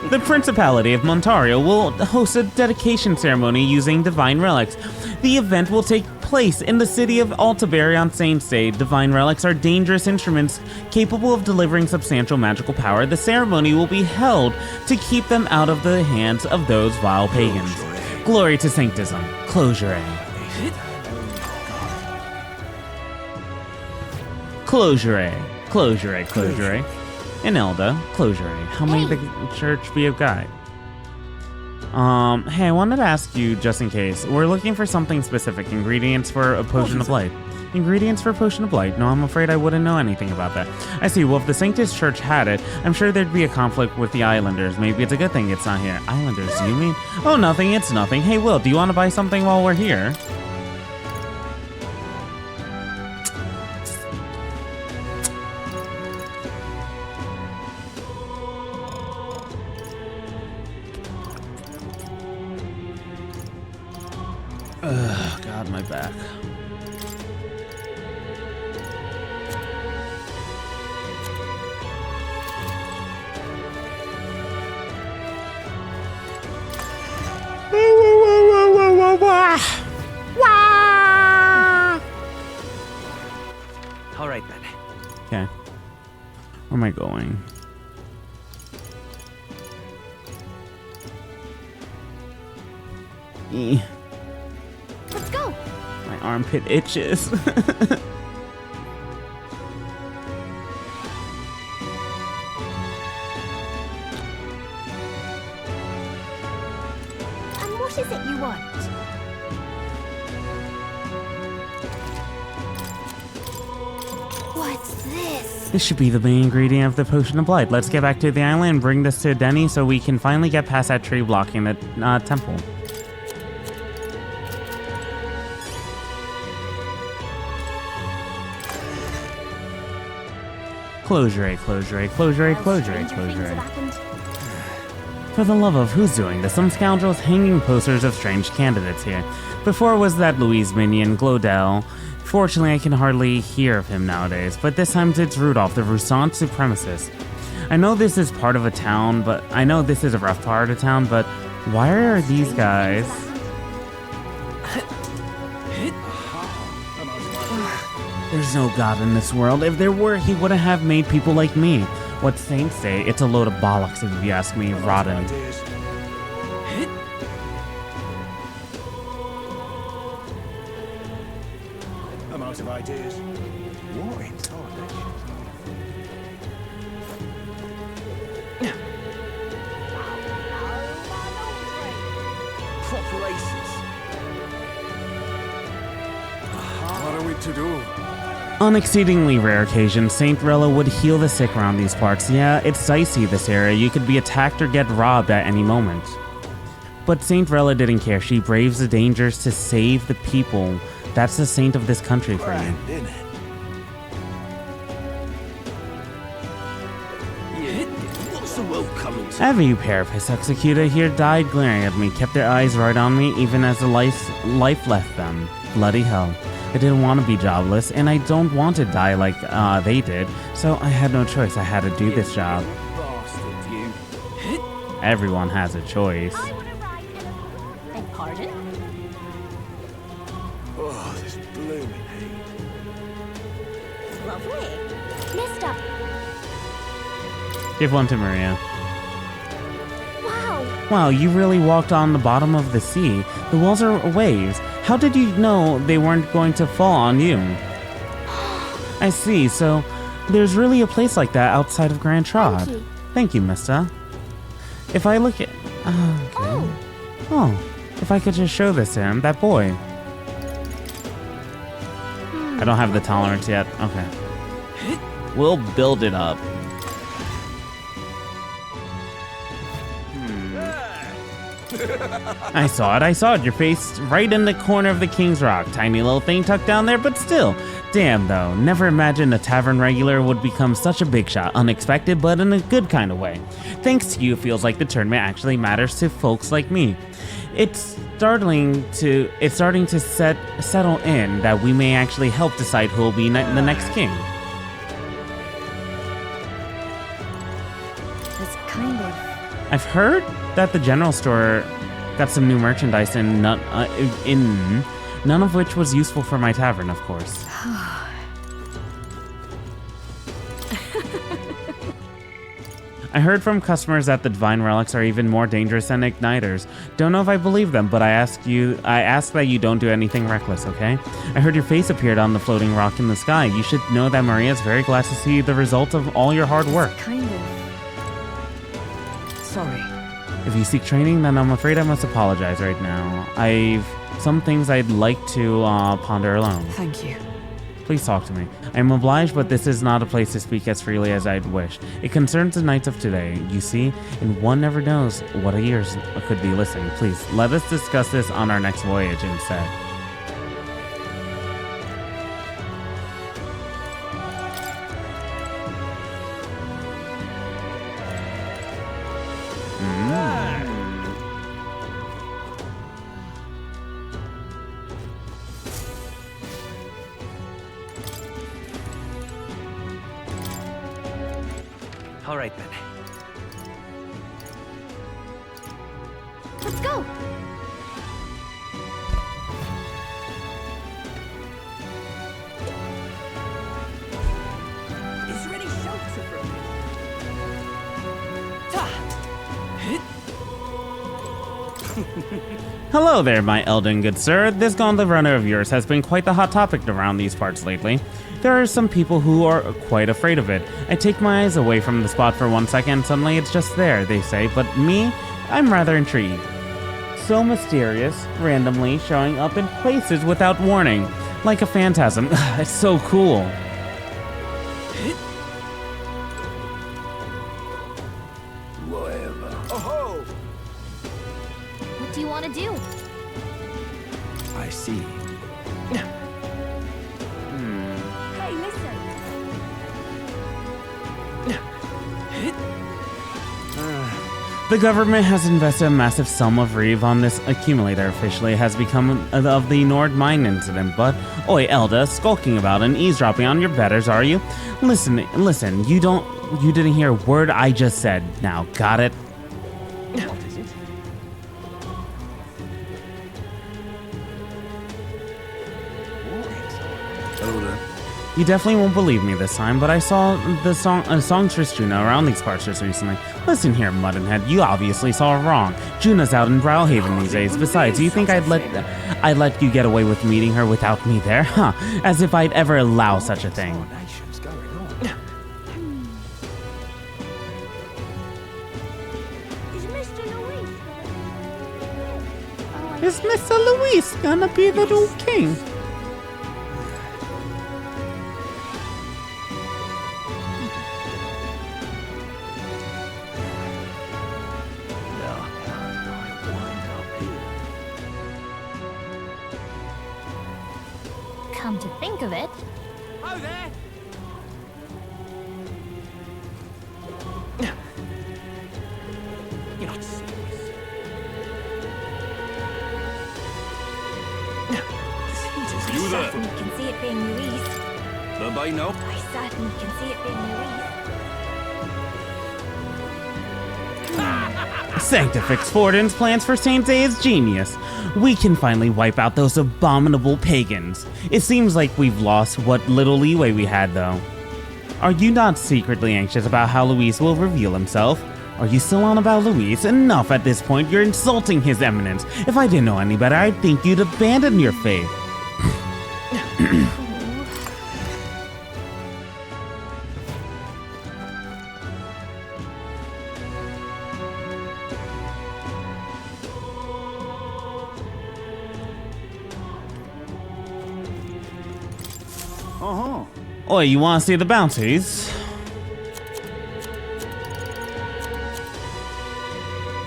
The Principality of Montario will host a dedication ceremony using divine relics. The event will take place in the city of Altaberry on Saints' Day. Divine relics are dangerous instruments capable of delivering substantial magical power. The ceremony will be held to keep them out of the hands of those vile pagans. Glory to Sanctism. Closure. Closure. And Elda, closure. How may the church be of guide? Hey, I wanted to ask you, just in case. We're looking for something specific. Ingredients for a potion of light. Ingredients for Potion of Blight? No, I'm afraid I wouldn't know anything about that. I see. Well, if the Sanctus Church had it, I'm sure there'd be a conflict with the Islanders. Maybe it's a good thing it's not here. Islanders, you mean? Oh, nothing. It's nothing. Hey, Will, do you want to buy something while we're here? Ugh, God, my back. All right then. Okay. Where am I going? Let's go. My armpit itches. And what is it you want? What's this? This should be the main ingredient of the Potion of Blight. Let's get back to the island and bring this to Denny so we can finally get past that tree blocking the temple. Closure, closure, closure, closure, closure. For the love of who's doing this? Some scoundrels hanging posters of strange candidates here. Before was that Louise minion, Glodell. Fortunately, I can hardly hear of him nowadays, but this time it's Rudolph, the Roussant supremacist. I know this is part of a town, but I know this is a rough part of town, but why are these guys? There's no God in this world. If there were, he wouldn't have made people like me. What saints say, it's a load of bollocks if you ask me, rotten. I'm out of ideas. What in Proper aces. What are we to do? On exceedingly rare occasions, Saint Rella would heal the sick around these parts. Yeah, it's dicey this area. You could be attacked or get robbed at any moment. But Saint Rella didn't care. She braves the dangers to save the people. That's the saint of this country for you. What's the world coming to? Every pair of his executor here died glaring at me, kept their eyes right on me, even as the life left them. Bloody hell. I didn't want to be jobless, and I don't want to die like they did, so I had no choice. I had to do this job. Bastard, you. Everyone has a choice. Beg pardon? Oh, this blooming heat. Lovely. Mister. Give one to Maria. Wow. Wow, you really walked on the bottom of the sea. The walls are waves. How did you know they weren't going to fall on you? I see, so there's really a place like that outside of Grand Trod. Thank you, mister. If I look at... okay. Oh, if I could just show this to him, that boy. I don't have the tolerance yet. Okay. We'll build it up. I saw it. Your face right in the corner of the King's Rock. Tiny little thing tucked down there, but still. Damn, though. Never imagined a tavern regular would become such a big shot. Unexpected, but in a good kind of way. Thanks to you, it feels like the tournament actually matters to folks like me. It's starting to settle in that we may actually help decide who will be the next king. It's kind of... I've heard that the general store got some new merchandise in none of which was useful for my tavern, of course. I heard from customers that the divine relics are even more dangerous than igniters. Don't know if I believe them, but I ask that you don't do anything reckless, okay? I heard your face appeared on the floating rock in the sky. You should know that Maria's very glad to see the result of all your hard work. Kind of... Sorry. If you seek training, then I'm afraid I must apologize right now. I've some things I'd like to ponder alone. Thank you. Please talk to me. I am obliged, but this is not a place to speak as freely as I'd wish. It concerns the knights of today, you see, and one never knows what a year could be listening. Please, let us discuss this on our next voyage instead. All right then. Let's go! Is there any shelter for me? Hello there, my Elden good sir. This gauntlet runner of yours has been quite the hot topic around these parts lately. There are some people who are quite afraid of it. I take my eyes away from the spot for 1 second, suddenly it's just there, they say, but me, I'm rather intrigued. So mysterious, randomly showing up in places without warning, like a phantasm. It's so cool. Oh-ho! What do you want to do? I see. Hey, listen! The government has invested a massive sum of reeve on this accumulator. Officially, it has become of the Nord mine incident. But, oi, Elda, skulking about and eavesdropping on your betters, are you? Listen, you didn't hear a word I just said. Now, got it? What is it? Hello there. You definitely won't believe me this time, but I saw the songstress Juna around these parts just recently. Listen here, Muttonhead, you obviously saw it wrong. Juna's out in Browhaven these days. Besides, do you think I'd let you get away with meeting her without me there? Huh, as if I'd ever allow such a thing. Is Mr. Luis gonna be the new king? Come to think of it, Oh, there! You're not serious. You there? certainly can see it being Luis. The by now? I certainly can see it being Luis. Sanctifex Fortin's plans for Saint Day is genius. We can finally wipe out those abominable pagans. It seems like we've lost what little leeway we had, though. Are you not secretly anxious about how Luis will reveal himself? Are you still on about Luis? Enough at this point, you're insulting his eminence. If I didn't know any better, I'd think you'd abandon your faith. Oi, you wanna see the bounties?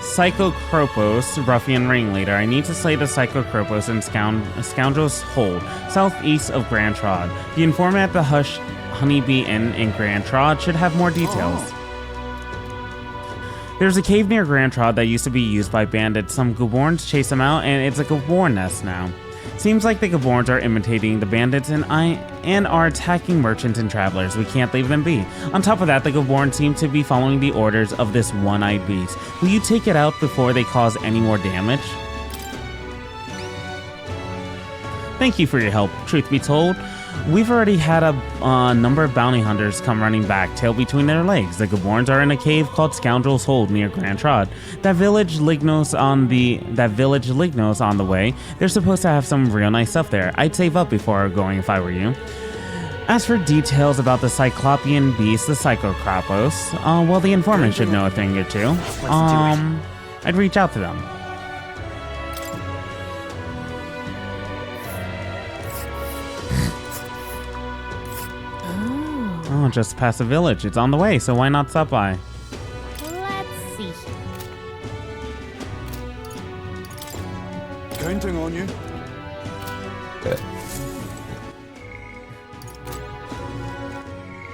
Psychocropos, ruffian ringleader. I need to slay the Psychocropos in Scoundrel's Hold, southeast of Grand Trod. The informant at the Honeybee Inn in Grand Trod should have more details. There's a cave near Grand Trod that used to be used by bandits. Some Gaborns chase them out, and it's a Gaborn nest now. Seems like the Gaborns are imitating the bandits and are attacking merchants and travelers. We can't leave them be. On top of that, the Gaborns seem to be following the orders of this one-eyed beast. Will you take it out before they cause any more damage? Thank you for your help. Truth be told, we've already had a number of bounty hunters come running back, tail between their legs. The Gaborns are in a cave called Scoundrel's Hold near Grand Trod. That village Lignos on the way. They're supposed to have some real nice stuff there. I'd save up before going if I were you. As for details about the Cyclopean beast, the Psychocropos, well, the informant should know a thing or two. I'd reach out to them. Oh, just past the village. It's on the way, so why not stop by? Let's see. Counting on you.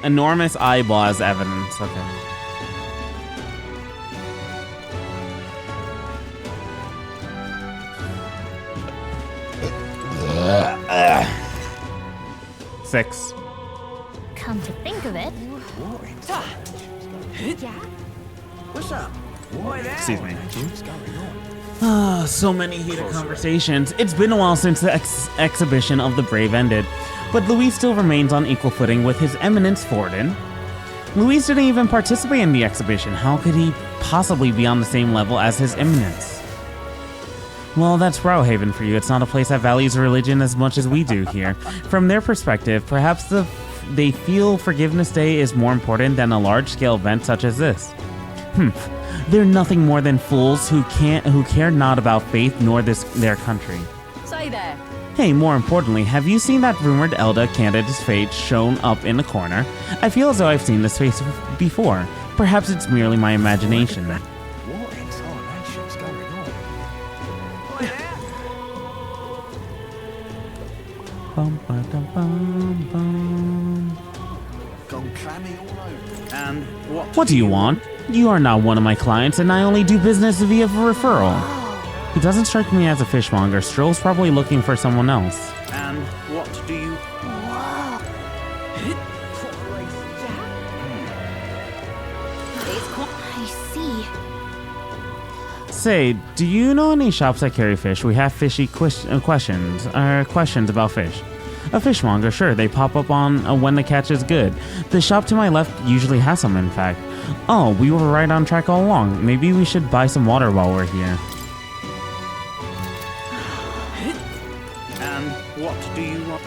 Enormous eyeball as evidence. Okay. Six. Come to think of it. Yeah? What's up? Excuse me. Ah, so many heated conversations. It's been a while since the exhibition of the Brave ended, but Louis still remains on equal footing with His Eminence Forden. Louis didn't even participate in the exhibition. How could he possibly be on the same level as His Eminence? Well, that's Rowhaven for you. It's not a place that values religion as much as we do here. From their perspective, perhaps they feel Forgiveness Day is more important than a large-scale event such as this. They're nothing more than fools who care not about faith nor their country. Say there. Hey, more importantly, have you seen that rumored Elda candidate's face shown up in the corner? I feel as though I've seen this face before. Perhaps it's merely my imagination. What in tarnation's going on? Bum, ba, dum, bum, bum. Gone clammy all over. And What do you want? You are not one of my clients, and I only do business via referral. He doesn't strike me as a fishmonger. Stroll's probably looking for someone else. And what do you... I see. Say, do you know any shops that carry fish? We have fishy questions about fish. A fishmonger, sure, they pop up on when the catch is good. The shop to my left usually has some, in fact. Oh, we were right on track all along. Maybe we should buy some water while we're here. And what do you want?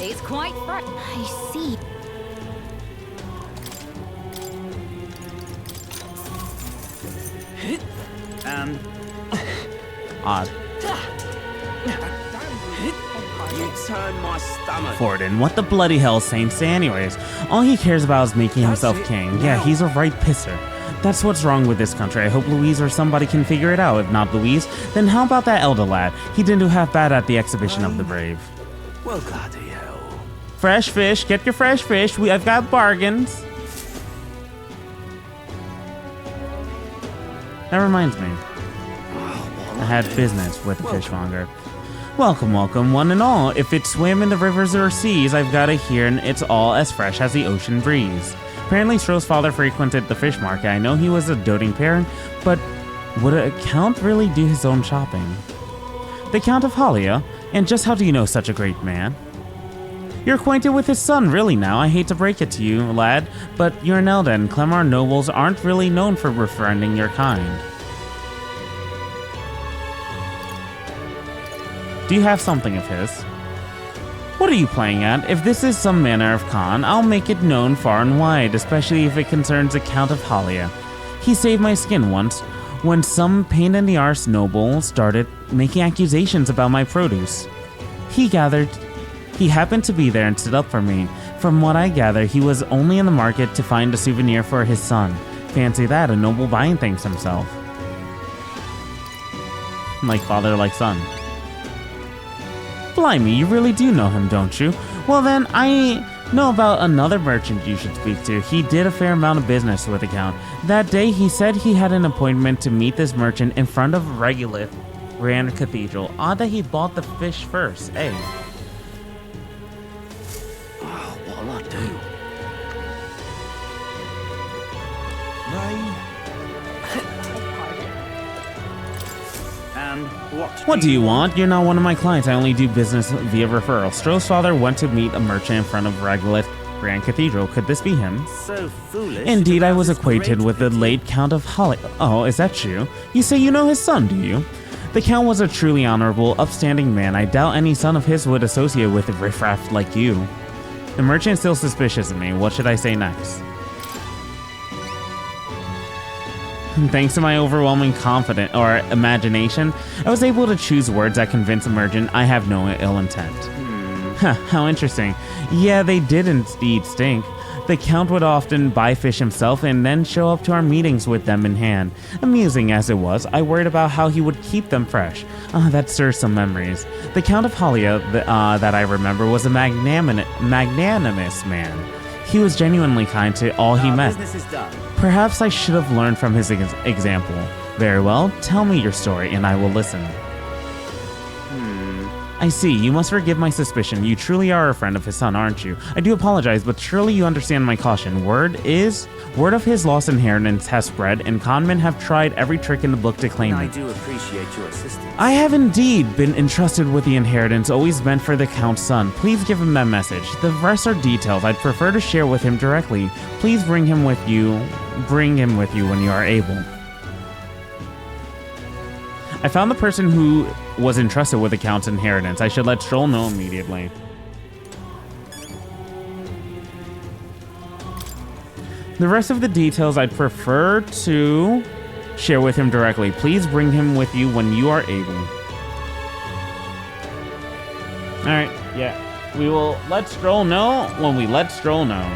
It's quite fresh. I see. And... Odd. You turn my stomach. Forden, what the bloody hell is Saint say anyways? All he cares about is making himself king. Yeah, he's a right pisser. That's what's wrong with this country. I hope Louise or somebody can figure it out. If not Louise, then how about that elder lad? He didn't do half bad at the exhibition of the brave. Well, bloody hell. Fresh fish, get your fresh fish. I've got bargains. That reminds me. I had business with the fishmonger. Welcome, welcome, one and all. If it swim in the rivers or seas, I've got it here, and it's all as fresh as the ocean breeze. Apparently, Stroh's father frequented the fish market. I know he was a doting parent, but would a count really do his own shopping? The Count of Halia? And just how do you know such a great man? You're acquainted with his son, really now. I hate to break it to you, lad, but you're an Elda, and Clemar nobles aren't really known for befriending your kind. Do you have something of his? What are you playing at? If this is some manner of con, I'll make it known far and wide, especially if it concerns the Count of Halia. He saved my skin once, when some pain-in-the-arse noble started making accusations about my produce. He happened to be there and stood up for me. From what I gather, he was only in the market to find a souvenir for his son. Fancy that, a noble buying things himself. Like father, like son. Blimey, you really do know him, don't you? Well then, I know about another merchant you should speak to. He did a fair amount of business with the Count. That day, he said he had an appointment to meet this merchant in front of Regolith Grand Cathedral. Odd that he bought the fish first, eh? Oh, what'll I do? And What do you want? You're not one of my clients. I only do business via referral. Stroh's father went to meet a merchant in front of Regolith Grand Cathedral. Could this be him? So foolish. Indeed, I was acquainted with the late Count of Holly. Oh, is that you? You say you know his son, do you? The Count was a truly honorable, upstanding man. I doubt any son of his would associate with a riffraff like you. The merchant's still suspicious of me. What should I say next? Thanks to my overwhelming confidence or imagination, I was able to choose words that convince a merchant I have no ill intent. Huh, how interesting. Yeah, they did indeed stink. The Count would often buy fish himself and then show up to our meetings with them in hand. Amusing as it was, I worried about how he would keep them fresh. That stirs some memories. The Count of Halia that I remember was a magnanimous man. He was genuinely kind to all he met. Business is done. Perhaps I should have learned from his example. Very well, tell me your story and I will listen. I see, you must forgive my suspicion. You truly are a friend of his son, aren't you? I do apologize, but surely you understand my caution. Word of his lost inheritance has spread, and conmen have tried every trick in the book to claim I it. do appreciate your assistance. I have indeed been entrusted with the inheritance always meant for the Count's son. Please give him that message. The rest are details I'd prefer to share with him directly. Please bring him with you when you are able. I found the person who was entrusted with the Count's inheritance. I should let Stroll know immediately. The rest of the details I'd prefer to share with him directly. Please bring him with you when you are able. Alright, yeah. We will let Stroll know when we let Stroll know.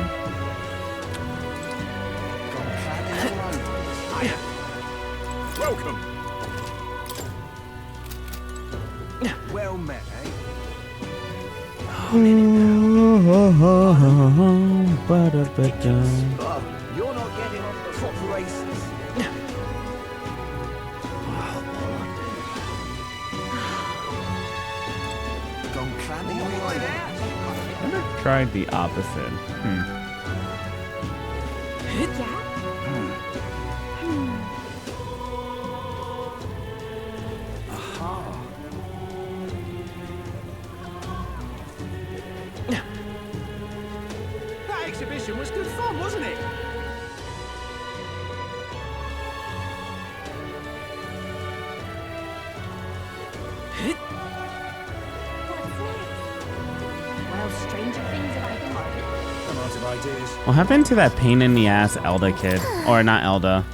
Welcome. Well met, eh? Oh, you're not getting on the top races. Gone clamming away. Tried the opposite. That exhibition was good fun, wasn't it? Well, stranger things have I heard. I'm out of ideas. What happened to that pain in the ass Elda kid? Or not Elda.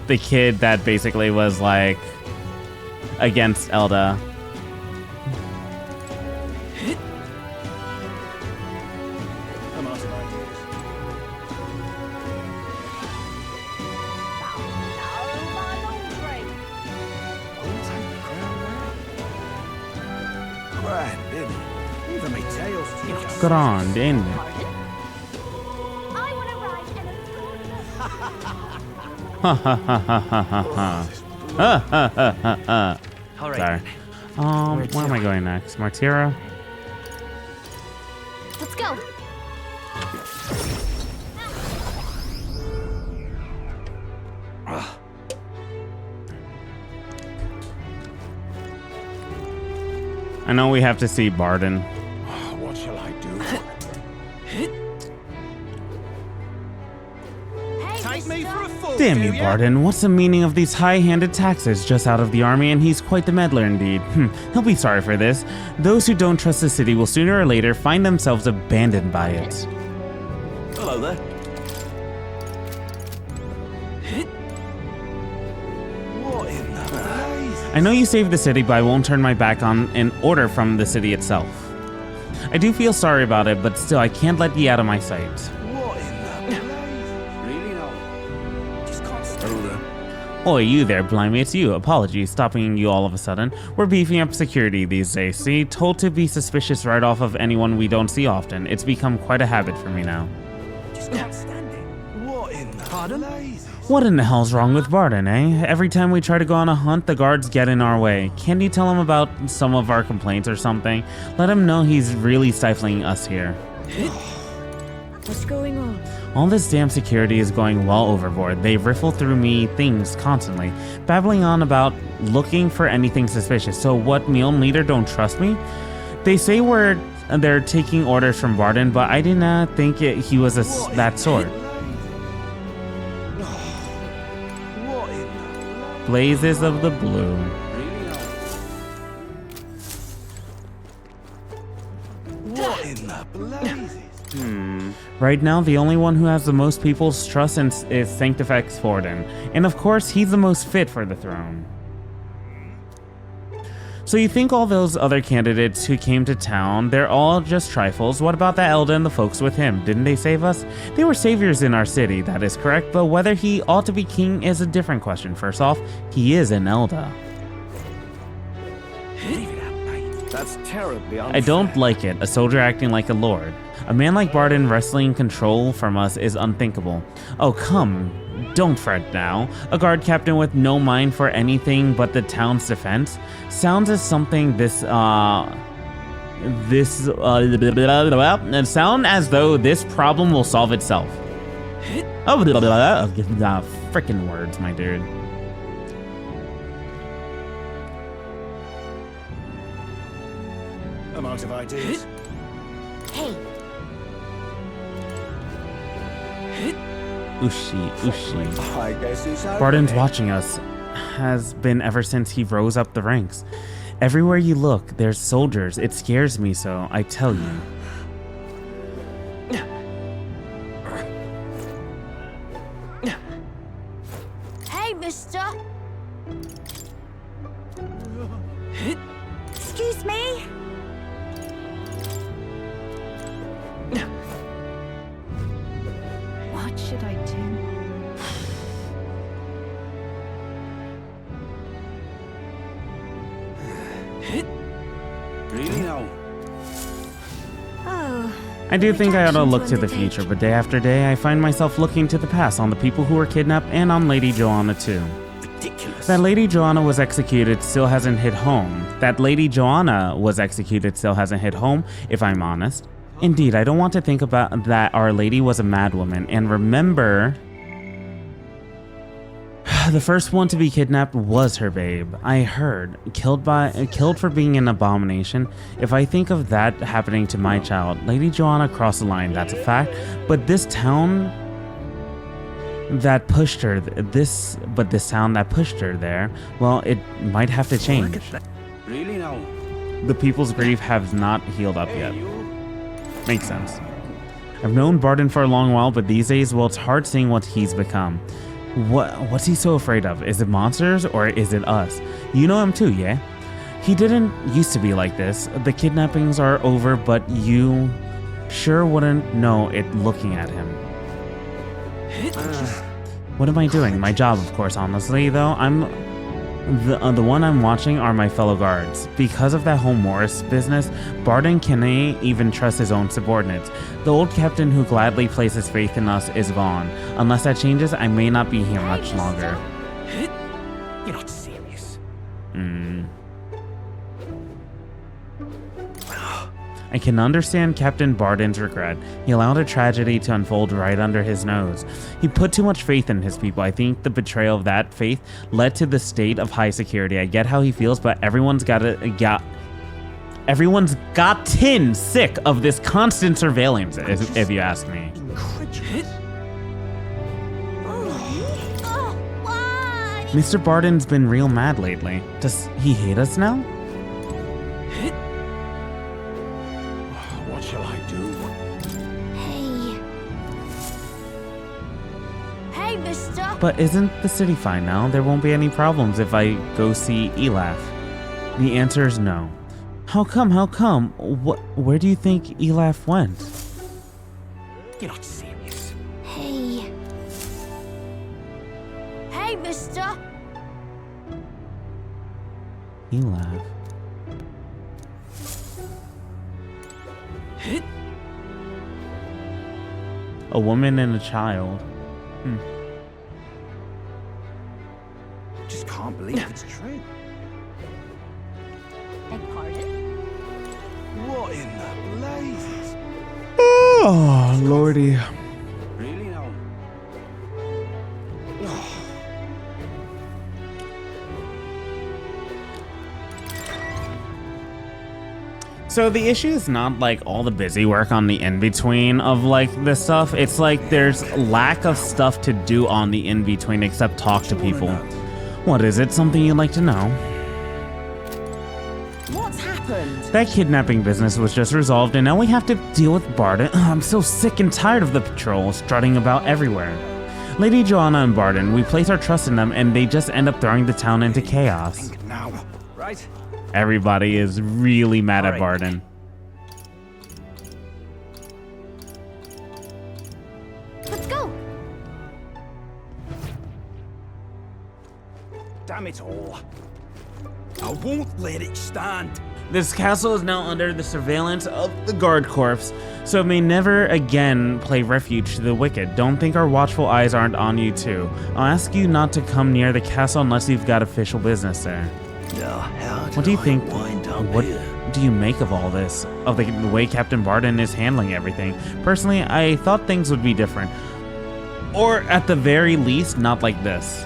The kid that basically was like against Elda. I'm out of ideas. Grand, didn't it? Even my tail's too Grand, isn't it? Ha ha ha ha ha ha ha ha ha ha. Sorry. Where am I going next? Martira? Let's go. I know we have to see Barden. What shall I do? Take me for a fool. Damn you, Barden. What's the meaning of these high-handed taxes? Just out of the army, and he's quite the meddler indeed. He'll be sorry for this. Those who don't trust the city will sooner or later find themselves abandoned by it. Hello there. What in the blaze? I know you saved the city, but I won't turn my back on an order from the city itself. I do feel sorry about it, but still, I can't let you out of my sight. What in the blaze? Really no. Just can't stand it. Oi, you there, blimey, it's you. Apologies, stopping you all of a sudden. We're beefing up security these days, see? Told to be suspicious right off of anyone we don't see often. It's become quite a habit for me now. Just can't stand it. What in the blaze? What in the hell's wrong with Barden, eh? Every time we try to go on a hunt, the guards get in our way. Can't you tell him about some of our complaints or something? Let him know he's really stifling us here. What's going on? All this damn security is going well overboard. They riffle through me things constantly, babbling on about looking for anything suspicious. So what, me own leader don't trust me? They say they're taking orders from Barden, but I did not think he was that sort. Blazes of the blue. What in the blazes? Right now, the only one who has the most people's trust is Sanctifex Forden. And of course, he's the most fit for the throne. So you think all those other candidates who came to town, they're all just trifles? What about that Elda and the folks with him? Didn't they save us? They were saviors in our city, that is correct, but whether he ought to be king is a different question. First off, he is an Elda. That's terribly unfair. I don't like it, a soldier acting like a lord. A man like Barden wresting control from us is unthinkable. Oh, come. Don't fret now. A guard captain with no mind for anything but the town's defense sounds as something sound as though this problem will solve itself. Oh, frickin' words, my dude. I'm out of ideas. Hey, Ushi. I guess he's out. Barden's watching us. Has been ever since he rose up the ranks. Everywhere you look, there's soldiers. It scares me so, I tell you. hey, mister. Excuse me? What should I do? Really now? Oh. I do think I ought to look to the future, but day after day, I find myself looking to the past on the people who were kidnapped and on Lady Joanna too. Ridiculous. That Lady Joanna was executed still hasn't hit home. If I'm honest. Indeed, I don't want to think about that Our Lady was a madwoman. And remember, the first one to be kidnapped was her babe. I heard. Killed for being an abomination. If I think of that happening to my child, Lady Joanna crossed the line, that's a fact. But this town that pushed her, this town that pushed her there, well, it might have to change. Really now? The people's grief has not healed up yet. Makes sense. I've known Barden for a long while, but these days, well, it's hard seeing what he's become. What's he so afraid of? Is it monsters or is it us? You know him too, yeah? He didn't used to be like this. The kidnappings are over, but you sure wouldn't know it looking at him. What am I doing? My job, of course, honestly, though. The one I'm watching are my fellow guards. Because of that whole Morris business, Barden can't even trust his own subordinates. The old captain who gladly places faith in us is gone. Unless that changes, I may not be here much longer. You're not serious. I can understand Captain Barden's regret. He allowed a tragedy to unfold right under his nose. He put too much faith in his people. I think the betrayal of that faith led to the state of high security. I get how he feels, but everyone's gotten sick of this constant surveillance, if you ask me. Mr. Barden's been real mad lately. Does he hate us now? What shall I do? Hey, mister. But isn't the city fine now? There won't be any problems if I go see Elaf. The answer is no. How come? How come? Where do you think Elaf went? You're not serious. Hey, mister. Elaf. A woman and a child. Just can't believe it's true. Beg pardon? What in the blazes? Oh, lordy. Really now? So the issue is not like all the busy work on the in-between of like this stuff. It's like there's lack of stuff to do on the in-between except talk to people. What is it? Something you'd like to know? What's happening? happened? That kidnapping business was just resolved, and now we have to deal with Barden. I'm so sick and tired of the patrol strutting about everywhere. Lady Joanna and Barden, we place our trust in them, and they just end up throwing the town into chaos. Now. Right? Everybody is really mad at Barden. Let's go. Damn it all. I won't let it stand. This castle is now under the surveillance of the guard corps, so it may never again play refuge to the wicked. Don't think our watchful eyes aren't on you too. I'll ask you not to come near the castle unless you've got official business there. What do you think? What do you make of all this? Of the way Captain Barden is handling everything? Personally, I thought things would be different. Or at the very least, not like this.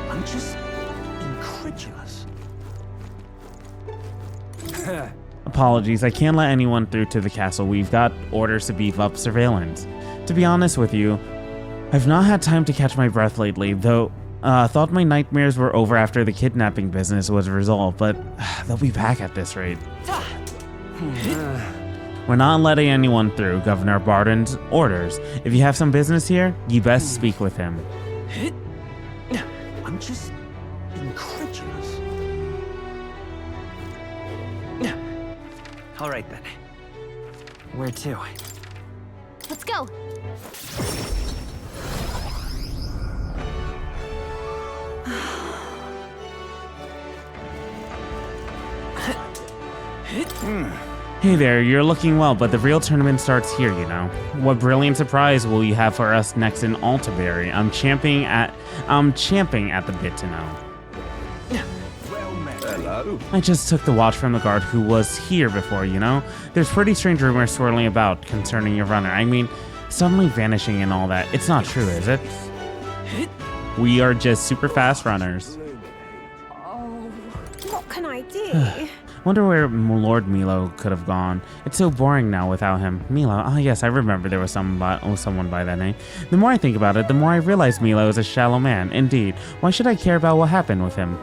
I'm just incredulous. Apologies, I can't let anyone through to the castle. We've got orders to beef up surveillance. To be honest with you, I've not had time to catch my breath lately, though thought my nightmares were over after the kidnapping business was resolved, but they'll be back at this rate. We're not letting anyone through. Governor Barden's orders. If you have some business here, you best speak with him. I'm just incredulous. All right then. Where to? Let's go. Hey there, you're looking well, but the real tournament starts here, you know. What brilliant surprise will you have for us next in Altaberry? I'm champing at the bit to know. Hello. I just took the watch from the guard who was here before, you know. There's pretty strange rumors swirling about concerning your runner. I mean, suddenly vanishing and all that. It's not true, is it? We are just super fast runners. Oh, what can I do? Wonder where Lord Milo could have gone. It's so boring now without him. Milo, oh yes, I remember there was someone by that name. The more I think about it, the more I realize Milo is a shallow man. Indeed, why should I care about what happened with him?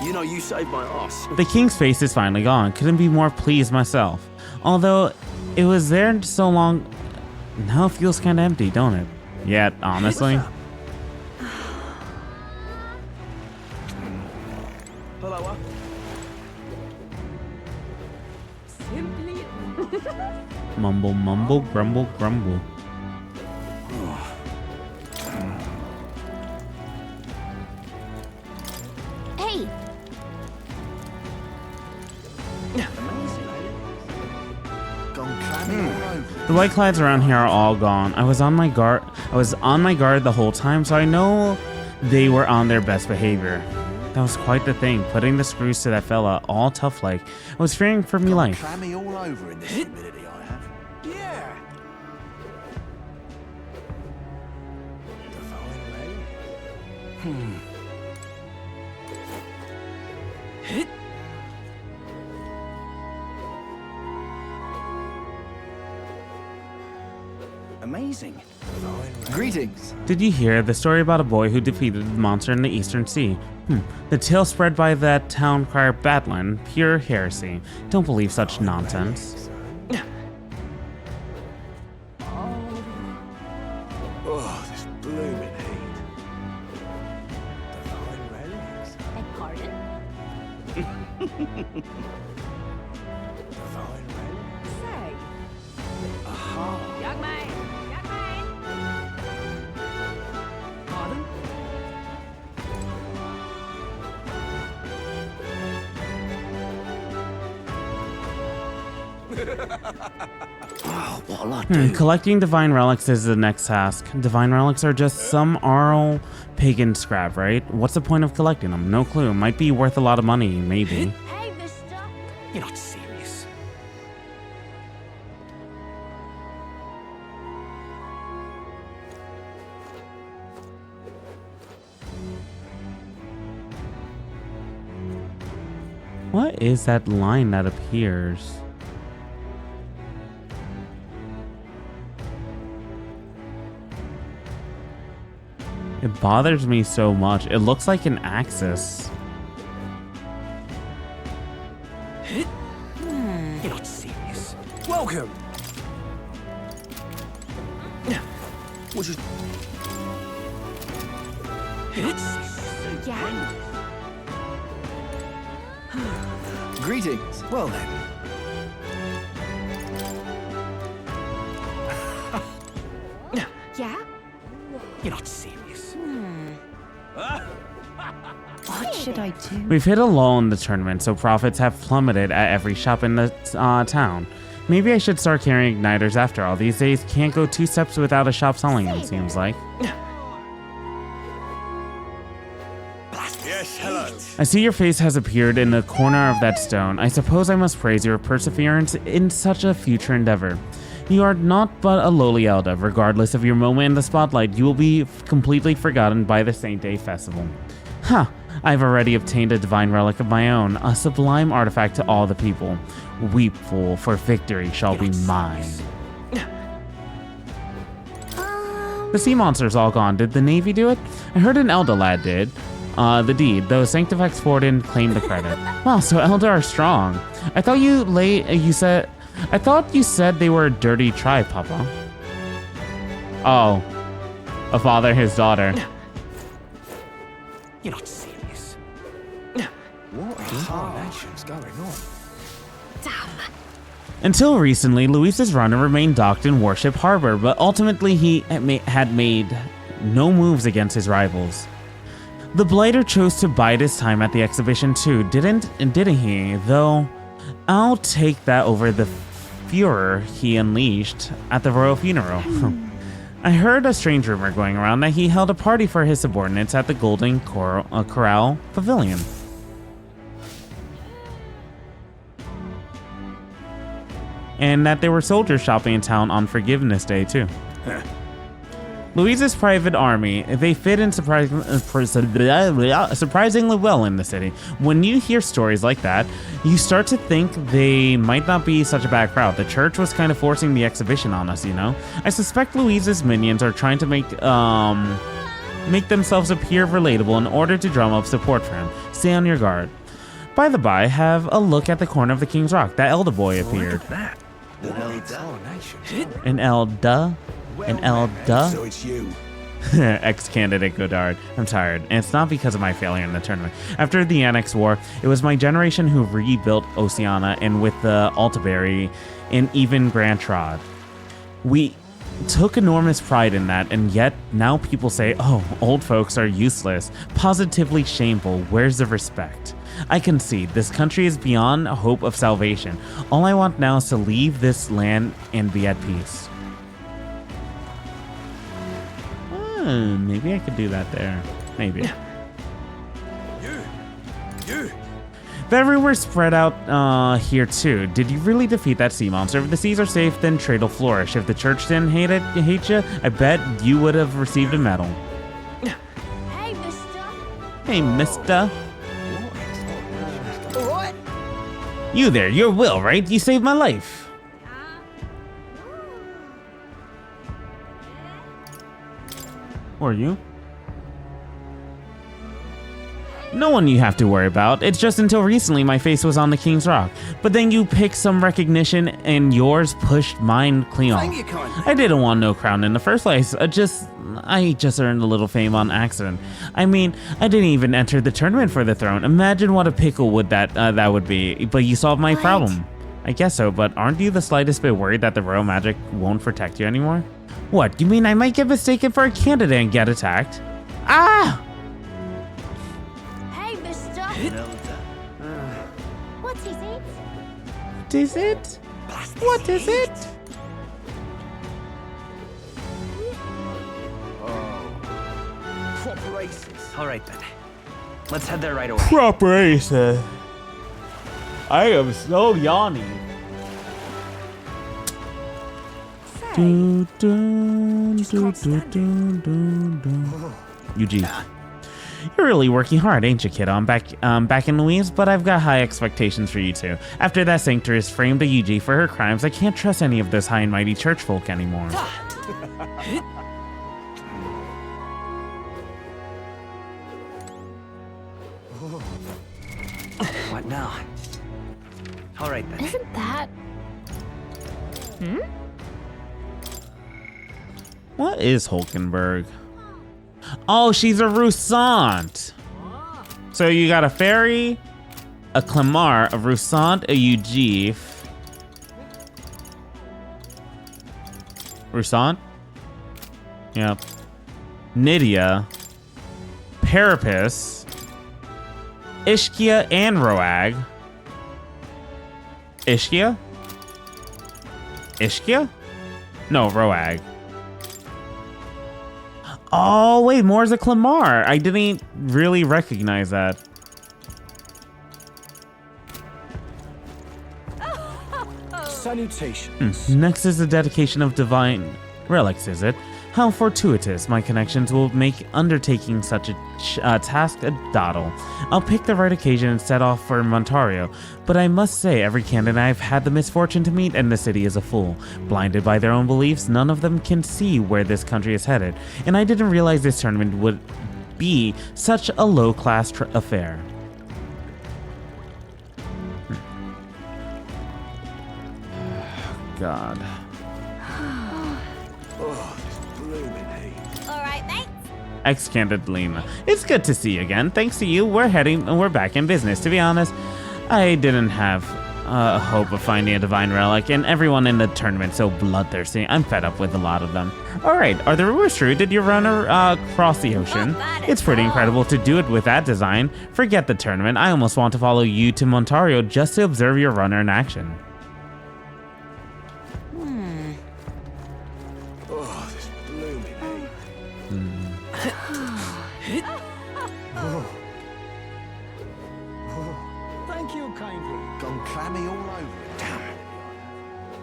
You know, you saved my ass. The king's face is finally gone. Couldn't be more pleased myself. Although, it was there so long, now it feels kinda empty, don't it? Yeah, honestly. Hello, Simply. Mumble, mumble, grumble, grumble. Hey. The white-clads around here are all gone. I was on my guard the whole time, so I know they were on their best behavior. That was quite the thing, putting the screws to that fella, all tough like. I was fearing for me life. Clammy all over in this humidity I have. Yeah. Amazing. Greetings. Did you hear the story about a boy who defeated the monster in the Eastern Sea? The tale spread by that town crier Batlin, pure heresy. Don't believe such nonsense. Oh, this blooming heat. Divine relics. Beg pardon? Divine relics. Say. Aha. Young man. Young man. Pardon? Oh, what'll I do? Collecting divine relics is the next task. Divine relics are just some Arl pagan scrap, right? What's the point of collecting them? No clue. Might be worth a lot of money, maybe. Hey, mister. You're not serious. What is that line that appears? It bothers me so much. It looks like an axis. Welcome. We'll just... Yeah? Greetings. Well then. Yeah? You're not serious. What should I do? We've hit a lull in the tournament, so profits have plummeted at every shop in the town. Maybe I should start carrying igniters after all. These days, can't go 2 steps without a shop selling them, seems like. Yes, hello. I see your face has appeared in the corner of that stone. I suppose I must praise your perseverance in such a future endeavor. You are not but a lowly elder. Regardless of your moment in the spotlight, you will be completely forgotten by the Saint Day Festival. Huh. I've already obtained a divine relic of my own, a sublime artifact to all the people. Weep, fool, for victory shall be mine. The sea monster's all gone. Did the Navy do it? I heard an Elder lad did. The deed, though Sanctifex Forden claimed the credit. Wow, so Elder are strong. I thought you said they were a dirty tribe, Papa. Oh. A father, his daughter. You're not serious. What in tarnation's going on? Damn. Until recently, Luis's runner remained docked in Warship Harbor, but ultimately he had made no moves against his rivals. The Blighter chose to bide his time at the exhibition too, didn't he? Though, I'll take that over the furor he unleashed at the royal funeral. I heard a strange rumor going around that he held a party for his subordinates at the Golden Corral Pavilion. And that there were soldiers shopping in town on Forgiveness Day too. Luis's private army, they fit in surprisingly well in the city. When you hear stories like that, you start to think they might not be such a bad crowd. The church was kind of forcing the exhibition on us, you know? I suspect Luis's minions are trying to make themselves appear relatable in order to drum up support for him. Stay on your guard. By the by, have a look at the corner of the King's Rock. That Elder boy appeared. An Elder? An Elder? So it's you. Ex-candidate Godard. I'm tired, and it's not because of my failure in the tournament. After the Annex War, it was my generation who rebuilt Oceania, and with the Altaberry and even Grand Trod. We took enormous pride in that, and yet now people say, oh, old folks are useless. Positively shameful. Where's the respect? I concede, this country is beyond hope of salvation. All I want now is to leave this land and be at peace. Maybe I could do that there. Maybe. You. But everywhere spread out here too. Did you really defeat that sea monster? If the seas are safe, then trade will flourish. If the church didn't hate you, I bet you would have received a medal. Hey, mister. Hey, mister. What? You there, you're Will, right? You saved my life. Or you? No one you have to worry about. It's just until recently my face was on the King's Rock. But then you picked some recognition and yours pushed mine clean off. I didn't want no crown in the first place. I just earned a little fame on accident. I mean, I didn't even enter the tournament for the throne. Imagine what a pickle would that would be. But you solved my problem. I guess so, but aren't you the slightest bit worried that the royal magic won't protect you anymore? What, you mean I might get mistaken for a candidate and get attacked? Ah! Hey, mister. What is it? What is it? What is it? Proper aces. All right, then. Let's head there right away. Proper aces. I am so yawny. Eugene, you're really working hard, ain't you, kiddo? I'm back in Louise, but I've got high expectations for you too. After that sanctress framed a Yuji for her crimes, I can't trust any of those high and mighty church folk anymore. What now? All right, then. Isn't that What is Hulkenberg? Oh, she's a Roussant. So you got a Fairy, a Clemar, a Roussant, a Ugif. Roussant? Yep. Nydia, Parapus, Ishkia, and Roag. Ishkia? Ishkia? No, Roag. Oh, wait, Moore's a Clemar. I didn't really recognize that. Salutations. Next is the dedication of divine relics, is it? How fortuitous. My connections will make undertaking such a task a doddle. I'll pick the right occasion and set off for Montario, but I must say every candidate I've had the misfortune to meet in the city is a fool. Blinded by their own beliefs, none of them can see where this country is headed, and I didn't realize this tournament would be such a low-class affair. God. Ex-candidate Lena. It's good to see you again. Thanks to you, we're back in business. To be honest, I didn't have a hope of finding a divine relic, and everyone in the tournament so bloodthirsty. I'm fed up with a lot of them. Alright, are the rumors true? Did you run across the ocean? It's pretty incredible to do it with that design. Forget the tournament. I almost want to follow you to Montario just to observe your runner in action. Oh, this blew me, mate. Thank you kindly. Gone clammy all over it. Damn.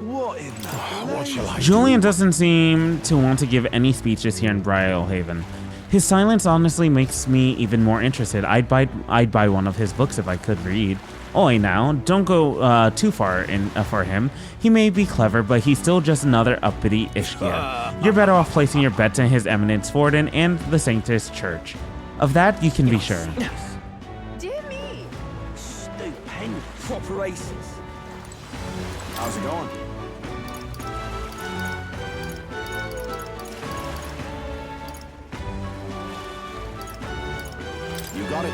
What in the What shall I Julian doesn't seem to want to give any speeches here in Briarhaven. His silence honestly makes me even more interested. I'd buy one of his books if I could read. Oi now, don't go too far in for him. He may be clever, but he's still just another uppity Ishkia. You're better off placing your bets in His Eminence Forden and the Sanctus Church. Of that, you can be sure. Dear me. Stupendous. Proper aces. How's it going? You got it.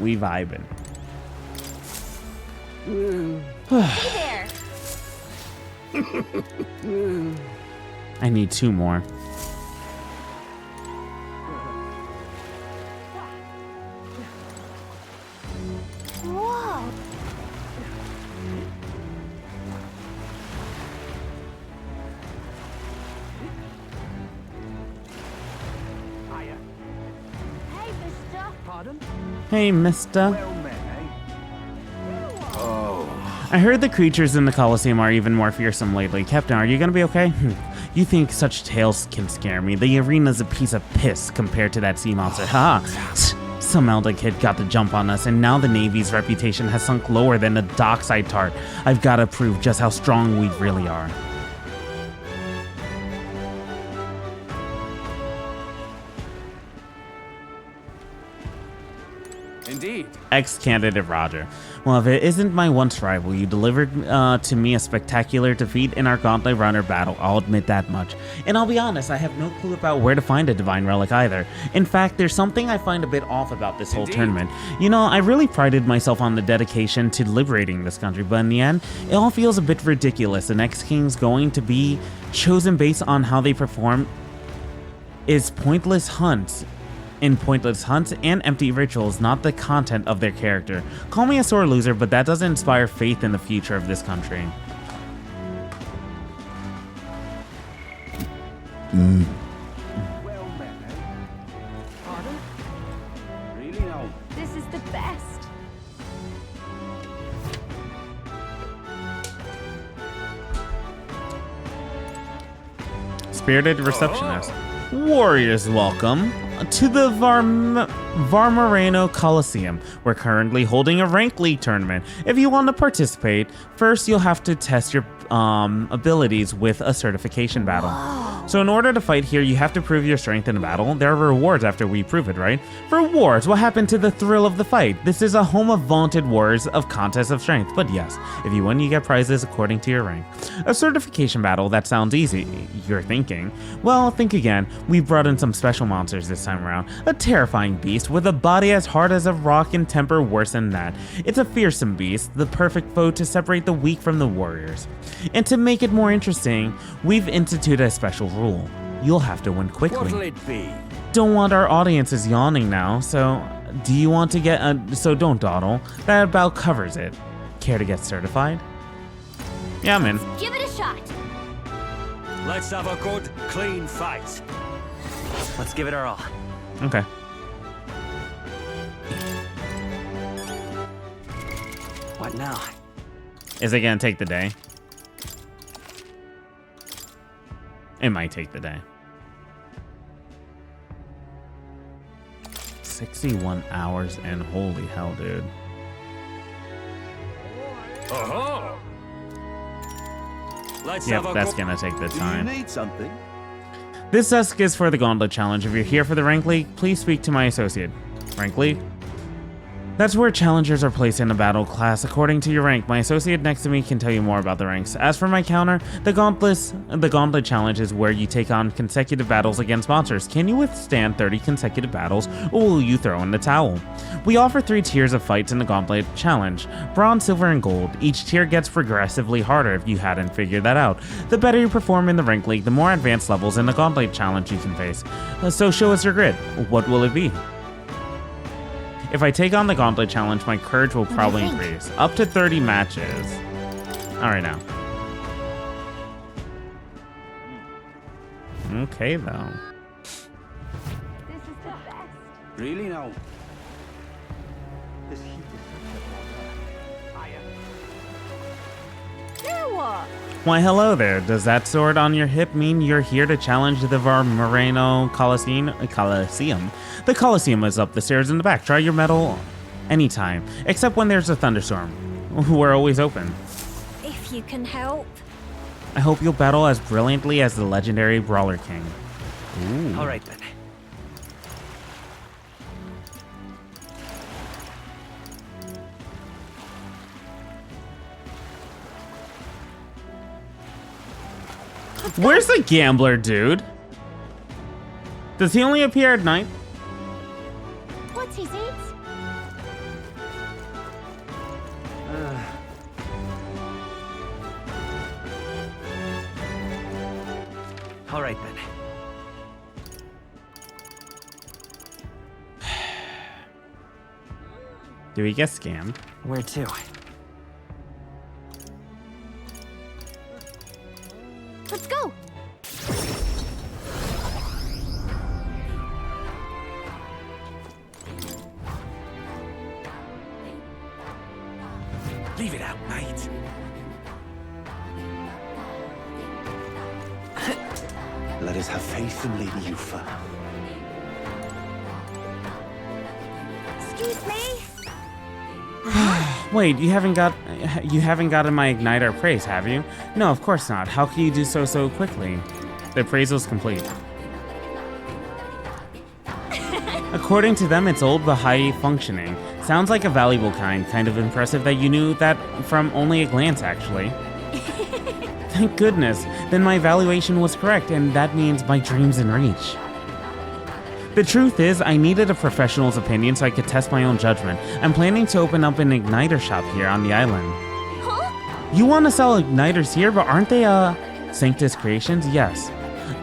We vibing. Hey there. I need 2 more. Whoa. Hey, mister. Pardon? Hey, mister. Well met, eh? I heard the creatures in the Colosseum are even more fearsome lately. Captain, are you gonna be okay? You think such tales can scare me? The arena's a piece of piss compared to that sea monster. Ha! Some Elder kid got the jump on us, and now the Navy's reputation has sunk lower than a dockside tart. I've gotta prove just how strong we really are. Indeed. Ex-candidate Roger. Well, if it isn't my once rival, you delivered to me a spectacular defeat in our Gauntlet Runner battle, I'll admit that much. And I'll be honest, I have no clue about where to find a divine relic either. In fact, there's something I find a bit off about this whole tournament. You know, I really prided myself on the dedication to liberating this country, but in the end, it all feels a bit ridiculous. The next king's going to be chosen based on how they perform is pointless hunts and empty rituals, not the content of their character. Call me a sore loser, but that doesn't inspire faith in the future of this country. Well met, eh? Pardon? Really no. This is the best. Spirited receptionist. Warriors, welcome to the Varmareno Coliseum. We're currently holding a rank league tournament. If you want to participate, first you'll have to test your abilities with a certification battle. So in order to fight here, you have to prove your strength in a battle. There are rewards after we prove it, right? Rewards, what happened to the thrill of the fight? This is a home of vaunted wars of contests of strength, but yes, if you win, you get prizes according to your rank. A certification battle, that sounds easy, you're thinking. Well, think again. We've brought in some special monsters this time around. A terrifying beast with a body as hard as a rock and temper worse than that. It's a fearsome beast, the perfect foe to separate the weak from the warriors. And to make it more interesting, we've instituted a special rule. You'll have to win quickly. What'll it be? Don't want our audiences yawning now, so do you want to get so don't dawdle. That about covers it. Care to get certified? Yeah, I'm in. Give it a shot. Let's have a good, clean fight. Let's give it our all. Okay. What now? Is it gonna take the day? It might take the day. 61 hours and holy hell, dude. Oh-ho! Let's Yep, have a that's gonna take the time. Do you need something? This desk is for the Gauntlet Challenge. If you're here for the Rank League, please speak to my associate. Rank League? That's where challengers are placed in a battle class according to your rank. My associate next to me can tell you more about the ranks. As for my counter, the Gauntlet Challenge is where you take on consecutive battles against monsters. Can you withstand 30 consecutive battles, or will you throw in the towel? We offer 3 tiers of fights in the Gauntlet Challenge: Bronze, Silver, and Gold. Each tier gets progressively harder if you hadn't figured that out. The better you perform in the Rank League, the more advanced levels in the Gauntlet Challenge you can face. So show us your grit. What will it be? If I take on the Gauntlet Challenge, my courage will probably increase. Up to 30 matches. Alright now. Okay, though. This is the best. Really now? This heat is Now what? Why, hello there. Does that sword on your hip mean you're here to challenge the Moreno Coliseum? The Coliseum is up the stairs in the back. Try your mettle anytime, except when there's a thunderstorm. We're always open. If you can help. I hope you'll battle as brilliantly as the legendary Brawler King. Ooh. All right then. Where's the gambler, dude? Does he only appear at night? What's his it? All right then. Do we get scammed? Where to? Let's go. Leave it out, mate. Let us have faith in Lady Yufa. Excuse me? Wait, you haven't gotten my igniter praise, have you? No, of course not. How can you do so quickly? The appraisal's complete. According to them, it's old but high functioning. Sounds like a valuable kind of impressive that you knew that from only a glance, actually. Thank goodness. Then my evaluation was correct, and that means my dream's in reach. The truth is, I needed a professional's opinion so I could test my own judgment. I'm planning to open up an igniter shop here on the island. Huh? You want to sell igniters here, but aren't they, Sanctus creations? Yes.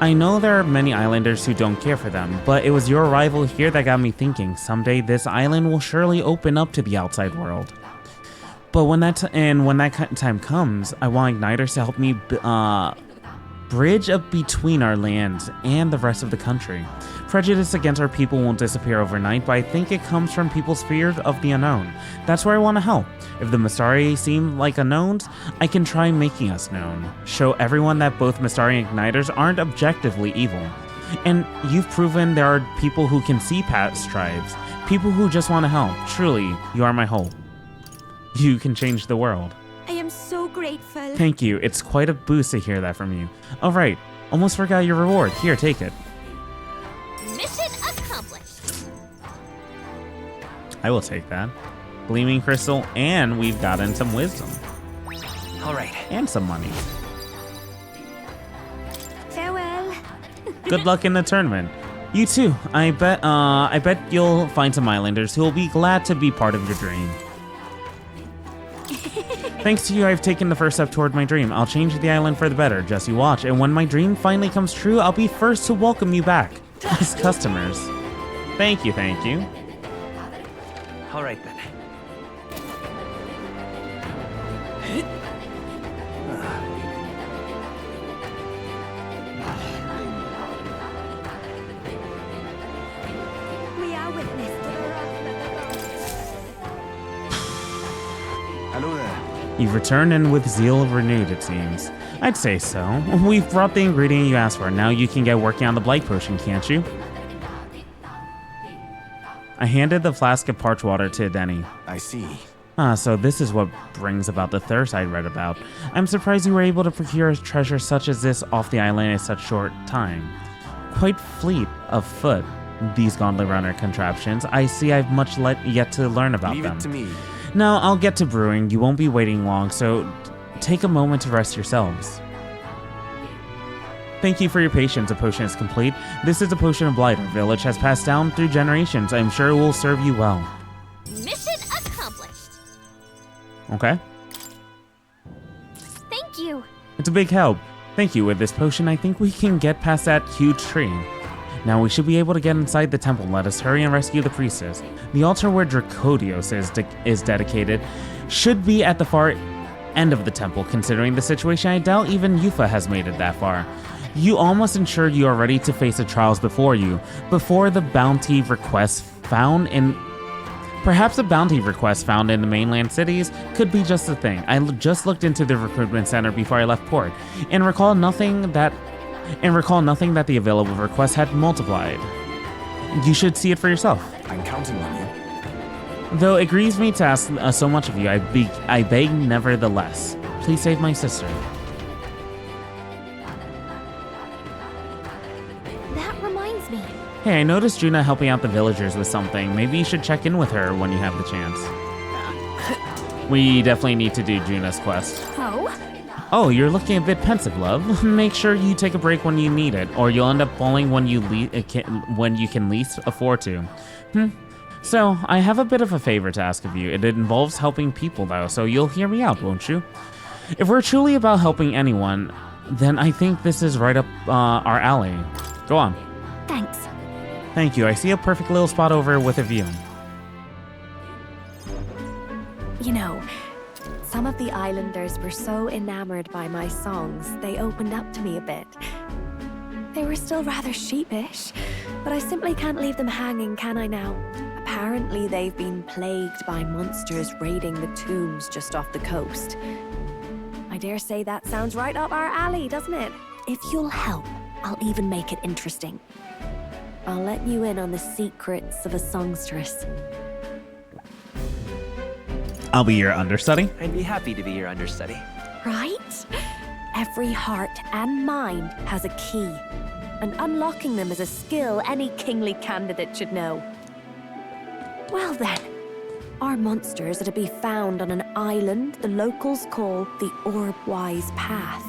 I know there are many islanders who don't care for them, but it was your arrival here that got me thinking, someday this island will surely open up to the outside world. But when that time comes, I want igniters to help me bridge up between our lands and the rest of the country. Prejudice against our people won't disappear overnight, but I think it comes from people's fear of the unknown. That's where I want to help. If the Mystari seem like unknowns, I can try making us known. Show everyone that both Mystari and Igniters aren't objectively evil. And you've proven there are people who can see past tribes, people who just want to help. Truly, you are my hope. You can change the world. I am so grateful grateful. Thank you. It's quite a boost to hear that from you. All right. Almost forgot your reward. Here, take it. Mission accomplished. I will take that. Gleaming crystal, and we've gotten some wisdom. All right. And some money. Farewell. Good luck in the tournament. You too. I bet you'll find some islanders who will be glad to be part of your dream. Thanks to you, I've taken the first step toward my dream. I'll change the island for the better. Just you watch. And when my dream finally comes true, I'll be first to welcome you back as customers. Thank you, thank you. All right then. We are witness to the wrath of the Hello there. You've returned and with zeal renewed, it seems. I'd say so. We've brought the ingredient you asked for. Now you can get working on the blight potion, can't you? I handed the flask of parched water to Denny. I see. So this is what brings about the thirst I read about. I'm surprised you were able to procure a treasure such as this off the island in such short time. Quite fleet of foot, these gauntlet runner contraptions. I see I've much yet to learn about them. Leave it to me. Now, I'll get to brewing. You won't be waiting long, so take a moment to rest yourselves. Thank you for your patience. A potion is complete. This is a potion of blight. Our village has passed down through generations. I'm sure it will serve you well. Mission accomplished. Okay? Thank you. It's a big help. Thank you. With this potion, I think we can get past that huge tree. Now we should be able to get inside the temple. Let us hurry and rescue the priestess. The altar where Dracodios is dedicated should be at the far end of the temple. Considering the situation, I doubt even Yufa has made it that far. You all must ensure you are ready to face the trials before you. Before the bounty requests found in... Perhaps a bounty request found in the mainland cities could be just the thing. I just looked into the recruitment center before I left port, and recall nothing that the available requests had multiplied. You should see it for yourself. I'm counting on you. Though it grieves me to ask so much of you, I beg nevertheless. Please save my sister. That reminds me. Hey, I noticed Juna helping out the villagers with something. Maybe you should check in with her when you have the chance. We definitely need to do Juna's quest. Oh, you're looking a bit pensive, love. Make sure you take a break when you need it, or you'll end up falling when you can least afford to. So, I have a bit of a favor to ask of you. It involves helping people, though, so you'll hear me out, won't you? If we're truly about helping anyone, then I think this is right up our alley. Go on. Thanks. Thank you. I see a perfect little spot over with a view. You know, some of the islanders were so enamored by my songs, they opened up to me a bit. They were still rather sheepish, but I simply can't leave them hanging, can I now? Apparently they've been plagued by monsters raiding the tombs just off the coast. I dare say that sounds right up our alley, doesn't it? If you'll help, I'll even make it interesting. I'll let you in on the secrets of a songstress. I'll be your understudy. I'd be happy to be your understudy. Right? Every heart and mind has a key, and unlocking them is a skill any kingly candidate should know. Well then, our monsters are to be found on an island the locals call the Orbwise Path.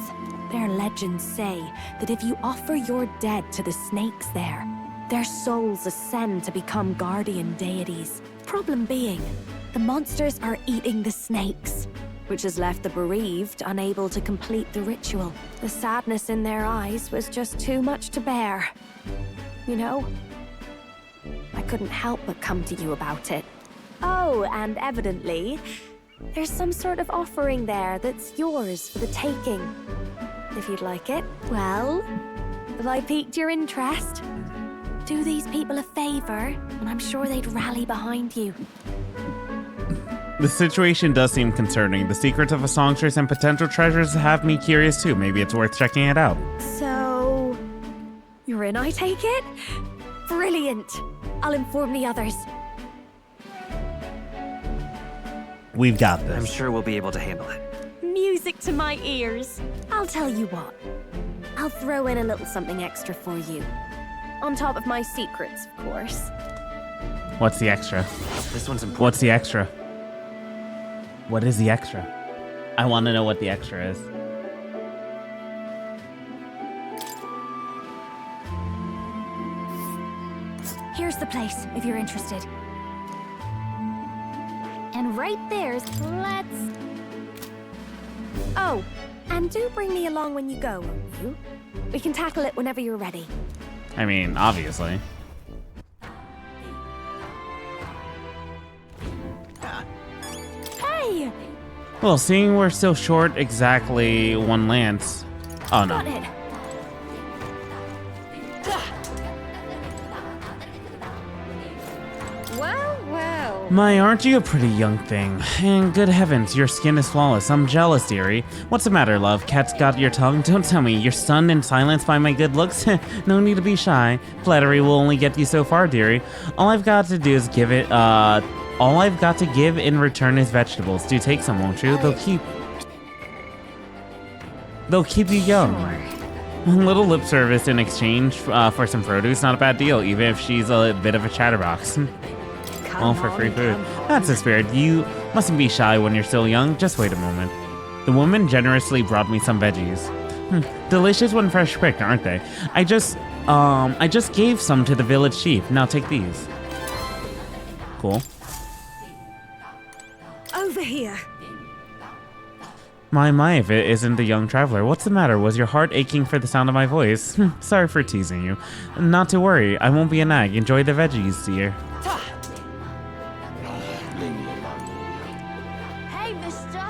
Their legends say that if you offer your dead to the snakes there, their souls ascend to become guardian deities. Problem being, the monsters are eating the snakes, which has left the bereaved unable to complete the ritual. The sadness in their eyes was just too much to bear. You know? I couldn't help but come to you about it. Oh, and evidently, there's some sort of offering there that's yours for the taking. If you'd like it. Well, have I piqued your interest? Do these people a favor, and I'm sure they'd rally behind you. The situation does seem concerning. The secrets of a songstress and potential treasures have me curious too. Maybe it's worth checking it out. So, you're in, I take it? Brilliant. I'll inform the others. We've got this. I'm sure we'll be able to handle it. Music music to my ears. I'll tell you what. I'll throw in a little something extra for you. On top of my secrets, of course. What's the extra? This one's important. What's the extra? What is the extra? I want to know what the extra is. Here's the place, if you're interested. And right there's, let's... Oh, and do bring me along when you go, won't you? We can tackle it whenever you're ready. I mean, obviously. Hey! Well, seeing we're still short exactly 1 lance. Oh no. Got it. Well, well. My, aren't you a pretty young thing? And good heavens, your skin is flawless. I'm jealous, dearie. What's the matter, love? Cat's got your tongue? Don't tell me you're stunned and silenced by my good looks? No need to be shy. Flattery will only get you so far, dearie. All I've got to do is give it, all I've got to give in return is vegetables. Do take some, won't you? They'll keep you young. A little lip service in exchange for some produce, not a bad deal, even if she's a bit of a chatterbox. All for free food. That's the spirit. You mustn't be shy when you're still young. Just wait a moment. The woman generously brought me some veggies. Delicious when fresh picked, aren't they? I just gave some to the village chief. Now take these. Cool. Over here. My, if it isn't the young traveler. What's the matter? Was your heart aching for the sound of my voice? Sorry for teasing you. Not to worry. I won't be a nag. Enjoy the veggies, dear. Hey, mister.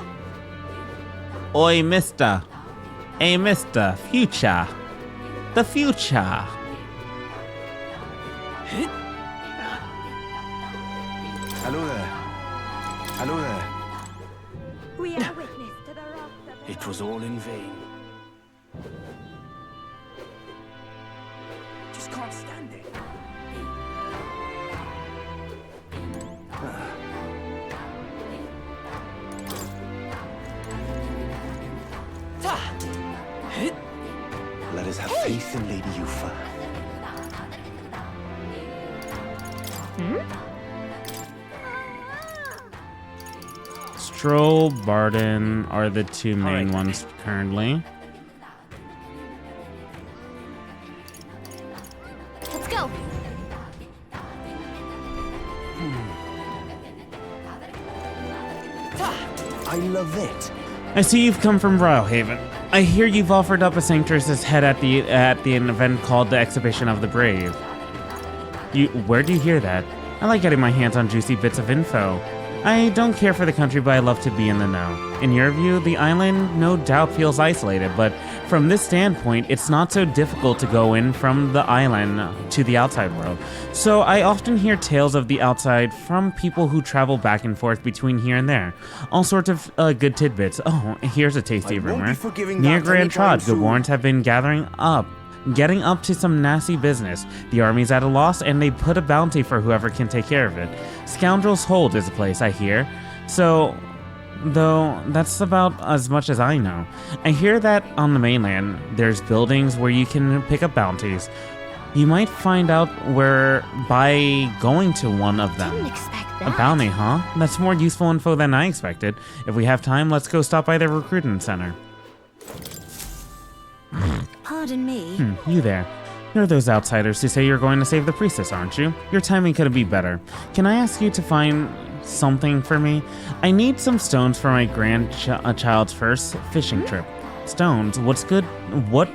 Oi, mister. Hey, mister. Future. The future. Hello there. Hello there. We are witness to the wrath of... It was all in vain. Just can't stand it. Let us have faith in Lady Yufa. Stroll, Barden are the 2 main ones currently. Let's go. I love it. I see you've come from Royalhaven. I hear you've offered up a sanctress's head at the event called the Exhibition of the Brave. Where do you hear that? I like getting my hands on juicy bits of info. I don't care for the country, but I love to be in the know. In your view, the island no doubt feels isolated, but from this standpoint, it's not so difficult to go in from the island to the outside world. So I often hear tales of the outside from people who travel back and forth between here and there. All sorts of good tidbits. Oh, here's a tasty rumor. Near Grand Trod, Gaborns have been getting up to some nasty business. The army's at a loss, and they put a bounty for whoever can take care of it. Scoundrel's Hold is a place, I hear. So, though, that's about as much as I know. I hear that on the mainland, there's buildings where you can pick up bounties. You might find out where by going to one of them. Didn't expect that. A bounty, huh? That's more useful info than I expected. If we have time, let's go stop by the recruiting center. Pardon me. You there. You're those outsiders who say you're going to save the priestess, aren't you? Your timing couldn't be better. Can I ask you to find something for me? I need some stones for my grandchild's first fishing trip. Stones? What's good? What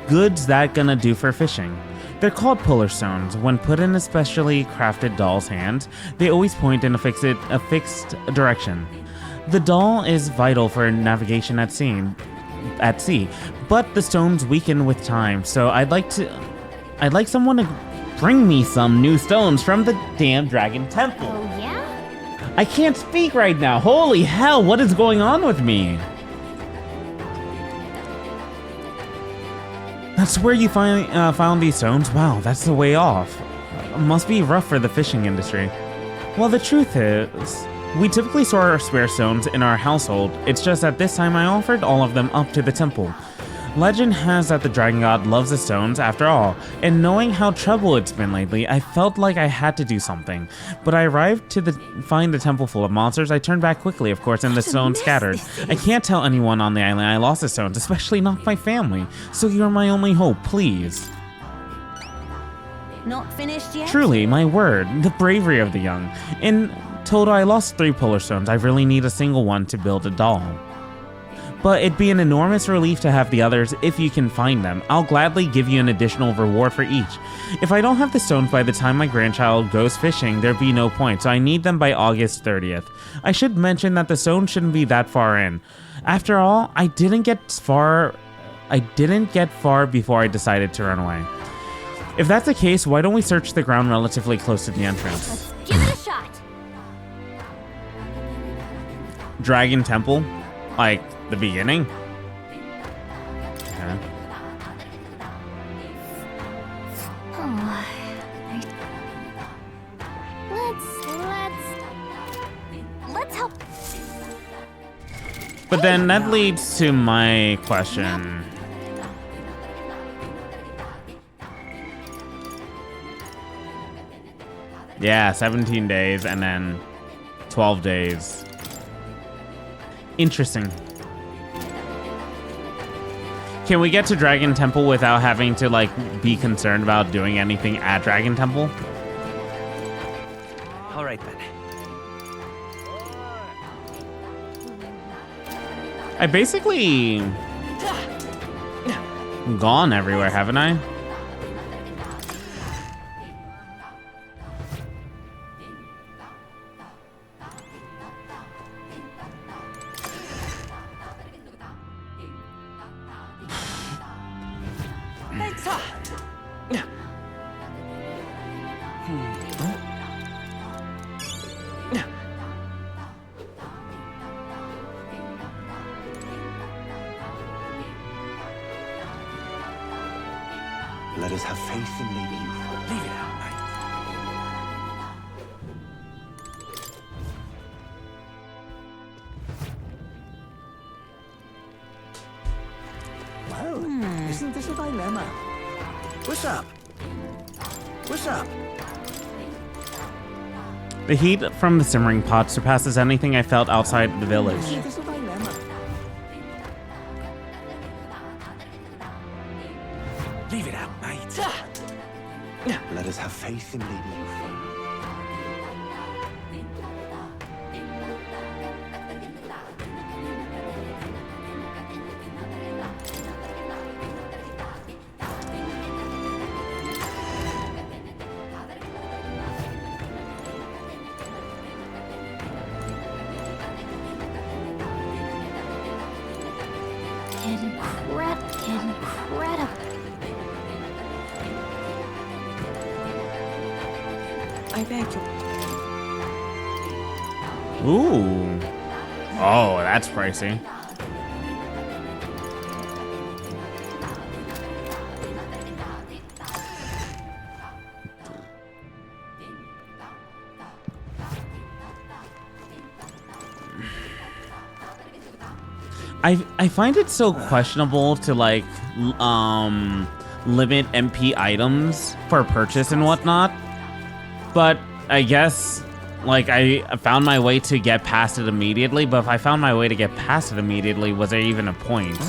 good's that gonna do for fishing? They're called puller stones. When put in a specially crafted doll's hands, they always point in a fixed direction. The doll is vital for navigation at sea, but the stones weaken with time, so I'd like someone to bring me some new stones from the damn Dragon Temple. Oh, yeah? I can't speak right now. Holy hell, what is going on with me? That's where you found these stones? Wow, that's the way off. Must be rough for the fishing industry. Well, the truth is, We typically store our spare stones in our household. It's just that this time I offered all of them up to the temple. Legend has that the dragon god loves the stones after all, and knowing how trouble it's been lately, I felt like I had to do something. But I arrived to find the temple full of monsters. I turned back quickly, of course, and the stones scattered. I can't tell anyone on the island I lost the stones, especially not my family. So you're my only hope, please. Not finished yet? Truly, my word, the bravery of the young. In total, I lost 3 polar stones. I really need a single one to build a doll. But it'd be an enormous relief to have the others if you can find them. I'll gladly give you an additional reward for each. If I don't have the stones by the time my grandchild goes fishing, there'd be no point, so I need them by August 30th. I should mention that the stones shouldn't be that far in. After all, I didn't get far before I decided to run away. If that's the case, why don't we search the ground relatively close to the entrance? Give it a shot. Dragon Temple? Like, the beginning? Okay. Oh. Let's help. But then that leads to my question. Yeah, 17 days and then 12 days. Interesting. Can we get to Dragon Temple without having to, like, be concerned about doing anything at Dragon Temple? All right, then. I basically gone everywhere, haven't I? Let us have faith in Lady Yuffie. Leave it out, mate. Well, isn't this a dilemma? What's up? What's up? The heat from the simmering pot surpasses anything I felt outside the village. Isn't this a dilemma? Leave it out, mate. Let us have faith in Lady Yuffie. Incredible. I beg you. Ooh. Oh, that's pricey. I find it so questionable to, like, limit MP items for purchase and whatnot. But I guess, like, I found my way to get past it immediately. But if I found my way to get past it immediately, was there even a point?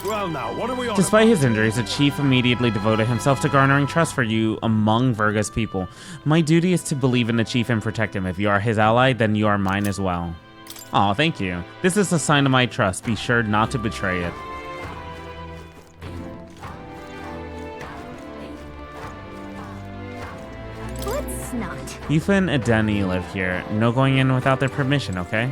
Well, now, what are we on? Despite his injuries, the chief immediately devoted himself to garnering trust for you among Virga's people. My duty is to believe in the chief and protect him. If you are his ally, then you are mine as well. Aw, thank you. This is a sign of my trust. Be sure not to betray it. Let's not. Yuffie and Edeni live here. No going in without their permission, okay?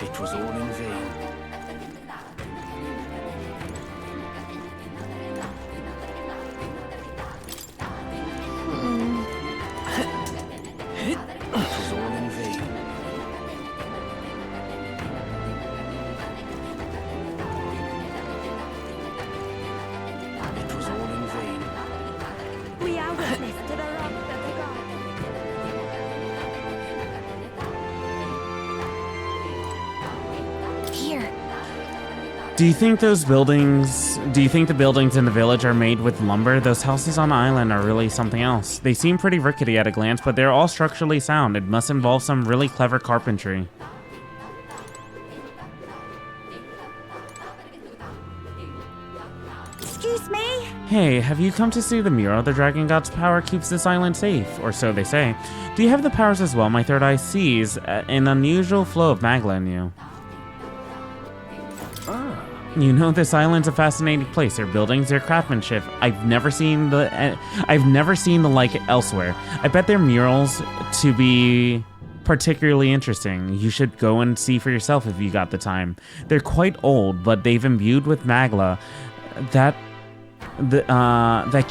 It was all in vain. It was all in vain. Do you think the buildings in the village are made with lumber? Those houses on the island are really something else. They seem pretty rickety at a glance, but they're all structurally sound. It must involve some really clever carpentry. Excuse me? Hey, have you come to see the mural? The dragon god's power keeps this island safe, or so they say. Do you have the powers as well? My third eye sees an unusual flow of magla in you. You know, this island's a fascinating place. Their buildings, their craftsmanship. I've never seen the like elsewhere. I bet their murals to be particularly interesting. You should go and see for yourself if you got the time. They're quite old, but they've imbued with magla that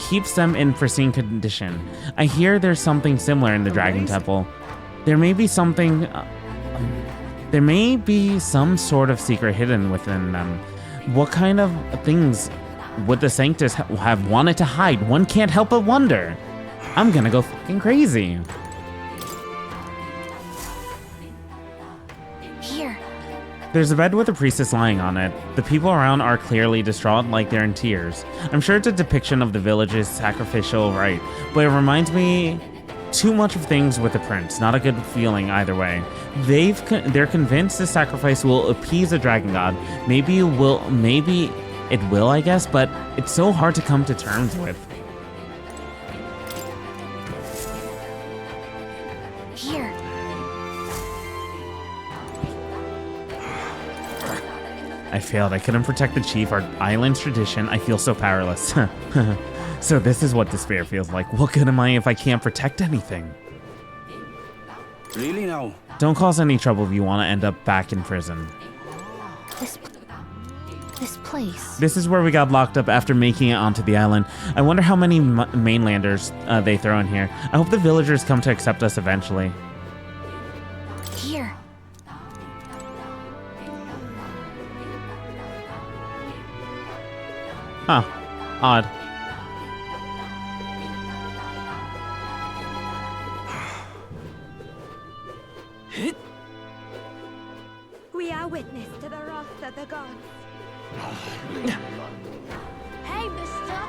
keeps them in pristine condition. I hear there's something similar in the Dragon Temple. There may be some sort of secret hidden within them. What kind of things would the Sanctus have wanted to hide? One can't help but wonder. I'm gonna go fucking crazy. Here. There's a bed with a priestess lying on it. The people around are clearly distraught, like they're in tears. I'm sure it's a depiction of the village's sacrificial rite, but it reminds me too much of things with the prince. Not a good feeling either way. They're convinced the sacrifice will appease the dragon god. Maybe it will, I guess, but it's so hard to come to terms with. Here. I failed. I couldn't protect the chief, our island's tradition. I feel so powerless. So this is what despair feels like. What good am I if I can't protect anything? Really now? Don't cause any trouble if you want to end up back in prison. This place. This is where we got locked up after making it onto the island. I wonder how many mainlanders they throw in here. I hope the villagers come to accept us eventually. Here. Huh. Odd. We are witness to the wrath of the gods. Hey, mister!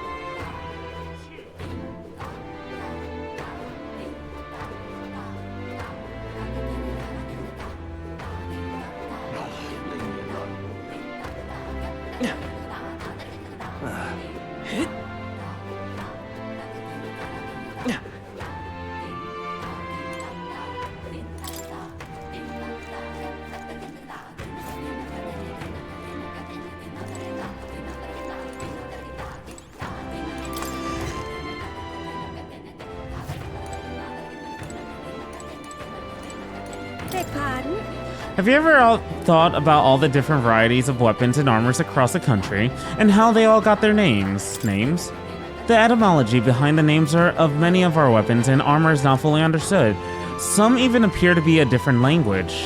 Have you ever thought about all the different varieties of weapons and armors across the country, and how they all got their names? The etymology behind the names of many of our weapons and armor is not fully understood. Some even appear to be a different language,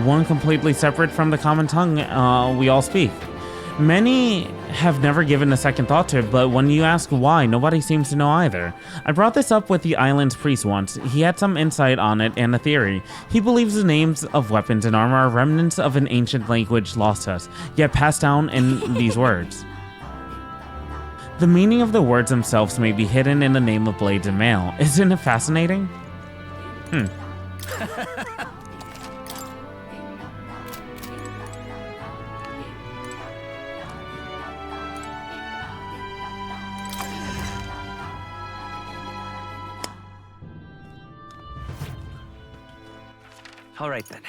one completely separate from the common tongue we all speak. Many have never given a second thought to it, but when you ask why, nobody seems to know either. I brought this up with the island's priest once. He had some insight on it and a theory. He believes the names of weapons and armor are remnants of an ancient language lost to us, yet passed down in these words. The meaning of the words themselves may be hidden in the name of blades and mail. Isn't it fascinating? All right, then.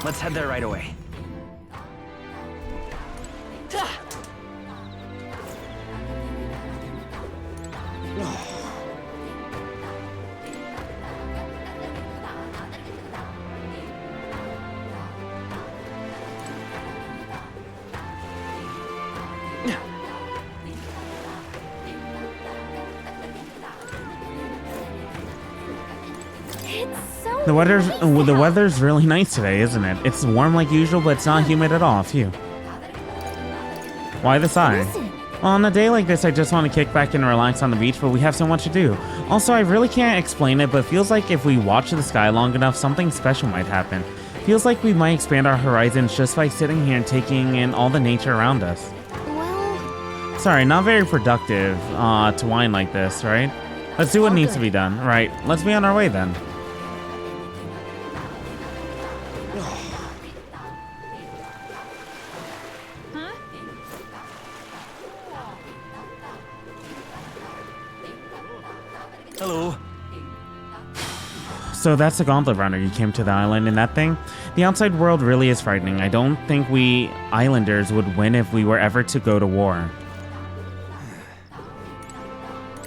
Let's head there right away. The weather's really nice today, isn't it? It's warm like usual, but it's not humid at all. Phew. Why the sigh? Listen, Well, on a day like this, I just want to kick back and relax on the beach, but we have so much to do. Also, I really can't explain it, but feels like if we watch the sky long enough, something special might happen. Feels like we might expand our horizons just by sitting here and taking in all the nature around us. Well... Sorry, not very productive to whine like this, right? Let's do what needs to be done. Right, let's be on our way then. Hello. So that's the Gauntlet Runner. You came to the island in that thing? The outside world really is frightening. I don't think we islanders would win if we were ever to go to war.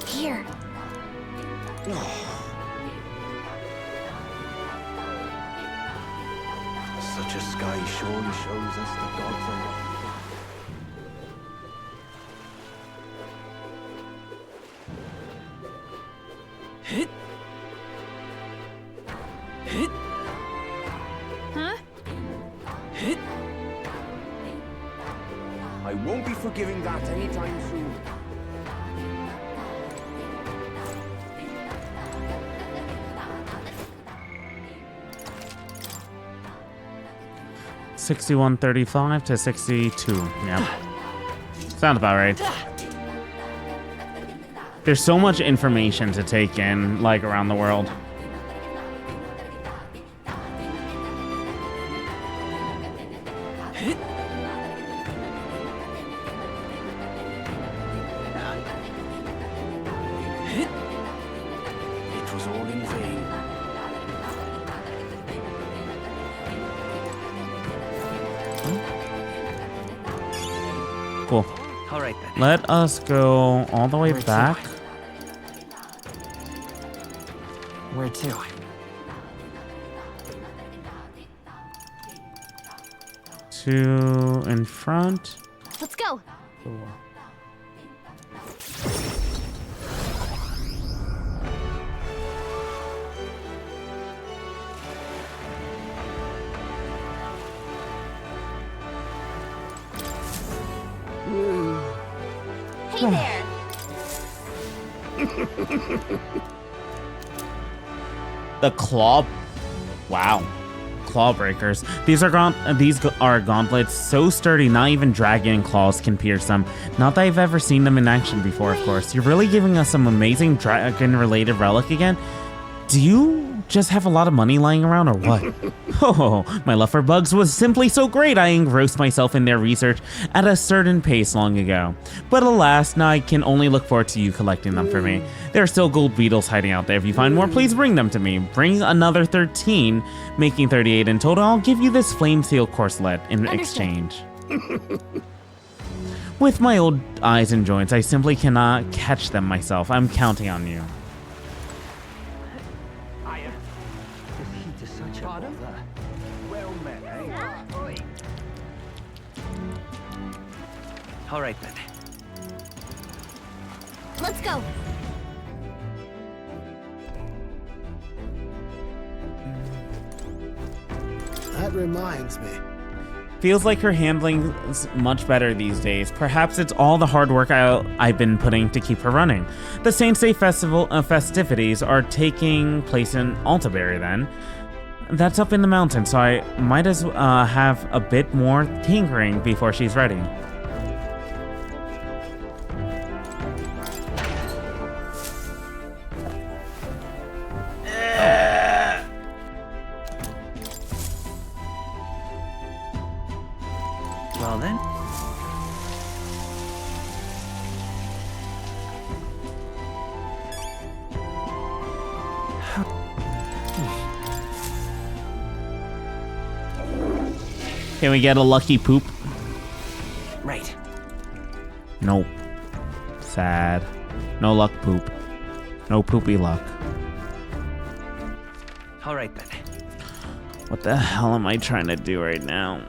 Here. Such a sky surely shows us the gods are not. Huh? I won't be forgiving that anytime soon. $61.35 to 62. Yeah. Sounds about right. There's so much information to take in, like, around the world. It was all in vain. Cool. All right then. Let us go all the way back. Where to? To in front. Let's go. Hey there. The claw. Wow. Claw breakers. These are gauntlets so sturdy, not even dragon claws can pierce them. Not that I've ever seen them in action before, of course. You're really giving us some amazing dragon-related relic again? Do you just have a lot of money lying around or what? Oh, my love for bugs was simply so great I engrossed myself in their research at a certain pace long ago. But alas, now I can only look forward to you collecting them for me. There are still gold beetles hiding out there. If you find more, please bring them to me. Bring another 13, making 38 in total. I'll give you this flame seal corselet in exchange. With my old eyes and joints, I simply cannot catch them myself. I'm counting on you. All right then. Let's go. That reminds me. Feels like her handling's much better these days. Perhaps it's all the hard work I've been putting to keep her running. The Saints' Day festivities are taking place in Altaberry then. That's up in the mountains, so I might as well have a bit more tinkering before she's ready. Well then. Can we get a lucky poop? Right. Nope. Sad. No luck poop. No poopy luck. All right then. What the hell am I trying to do right now?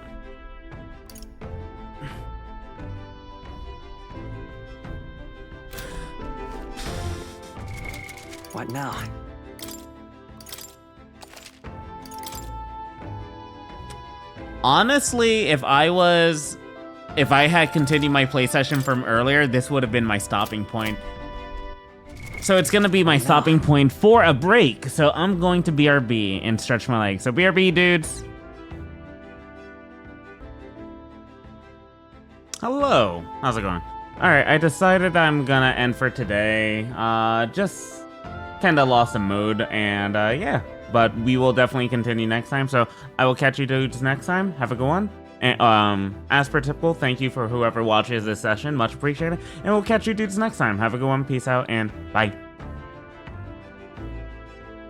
What now? Honestly, if I was if I had continued my play session from earlier, this would have been my stopping point. So it's gonna be my stopping point for a break. So I'm going to BRB and stretch my legs. So BRB, dudes. Hello, how's it going? All right, I decided I'm gonna end for today. Just kind of lost some mood, and yeah. But we will definitely continue next time. So I will catch you dudes next time. Have a good one. And as per typical, thank you for whoever watches this session. Much appreciated. And we'll catch you dudes next time. Have a good one. Peace out and bye.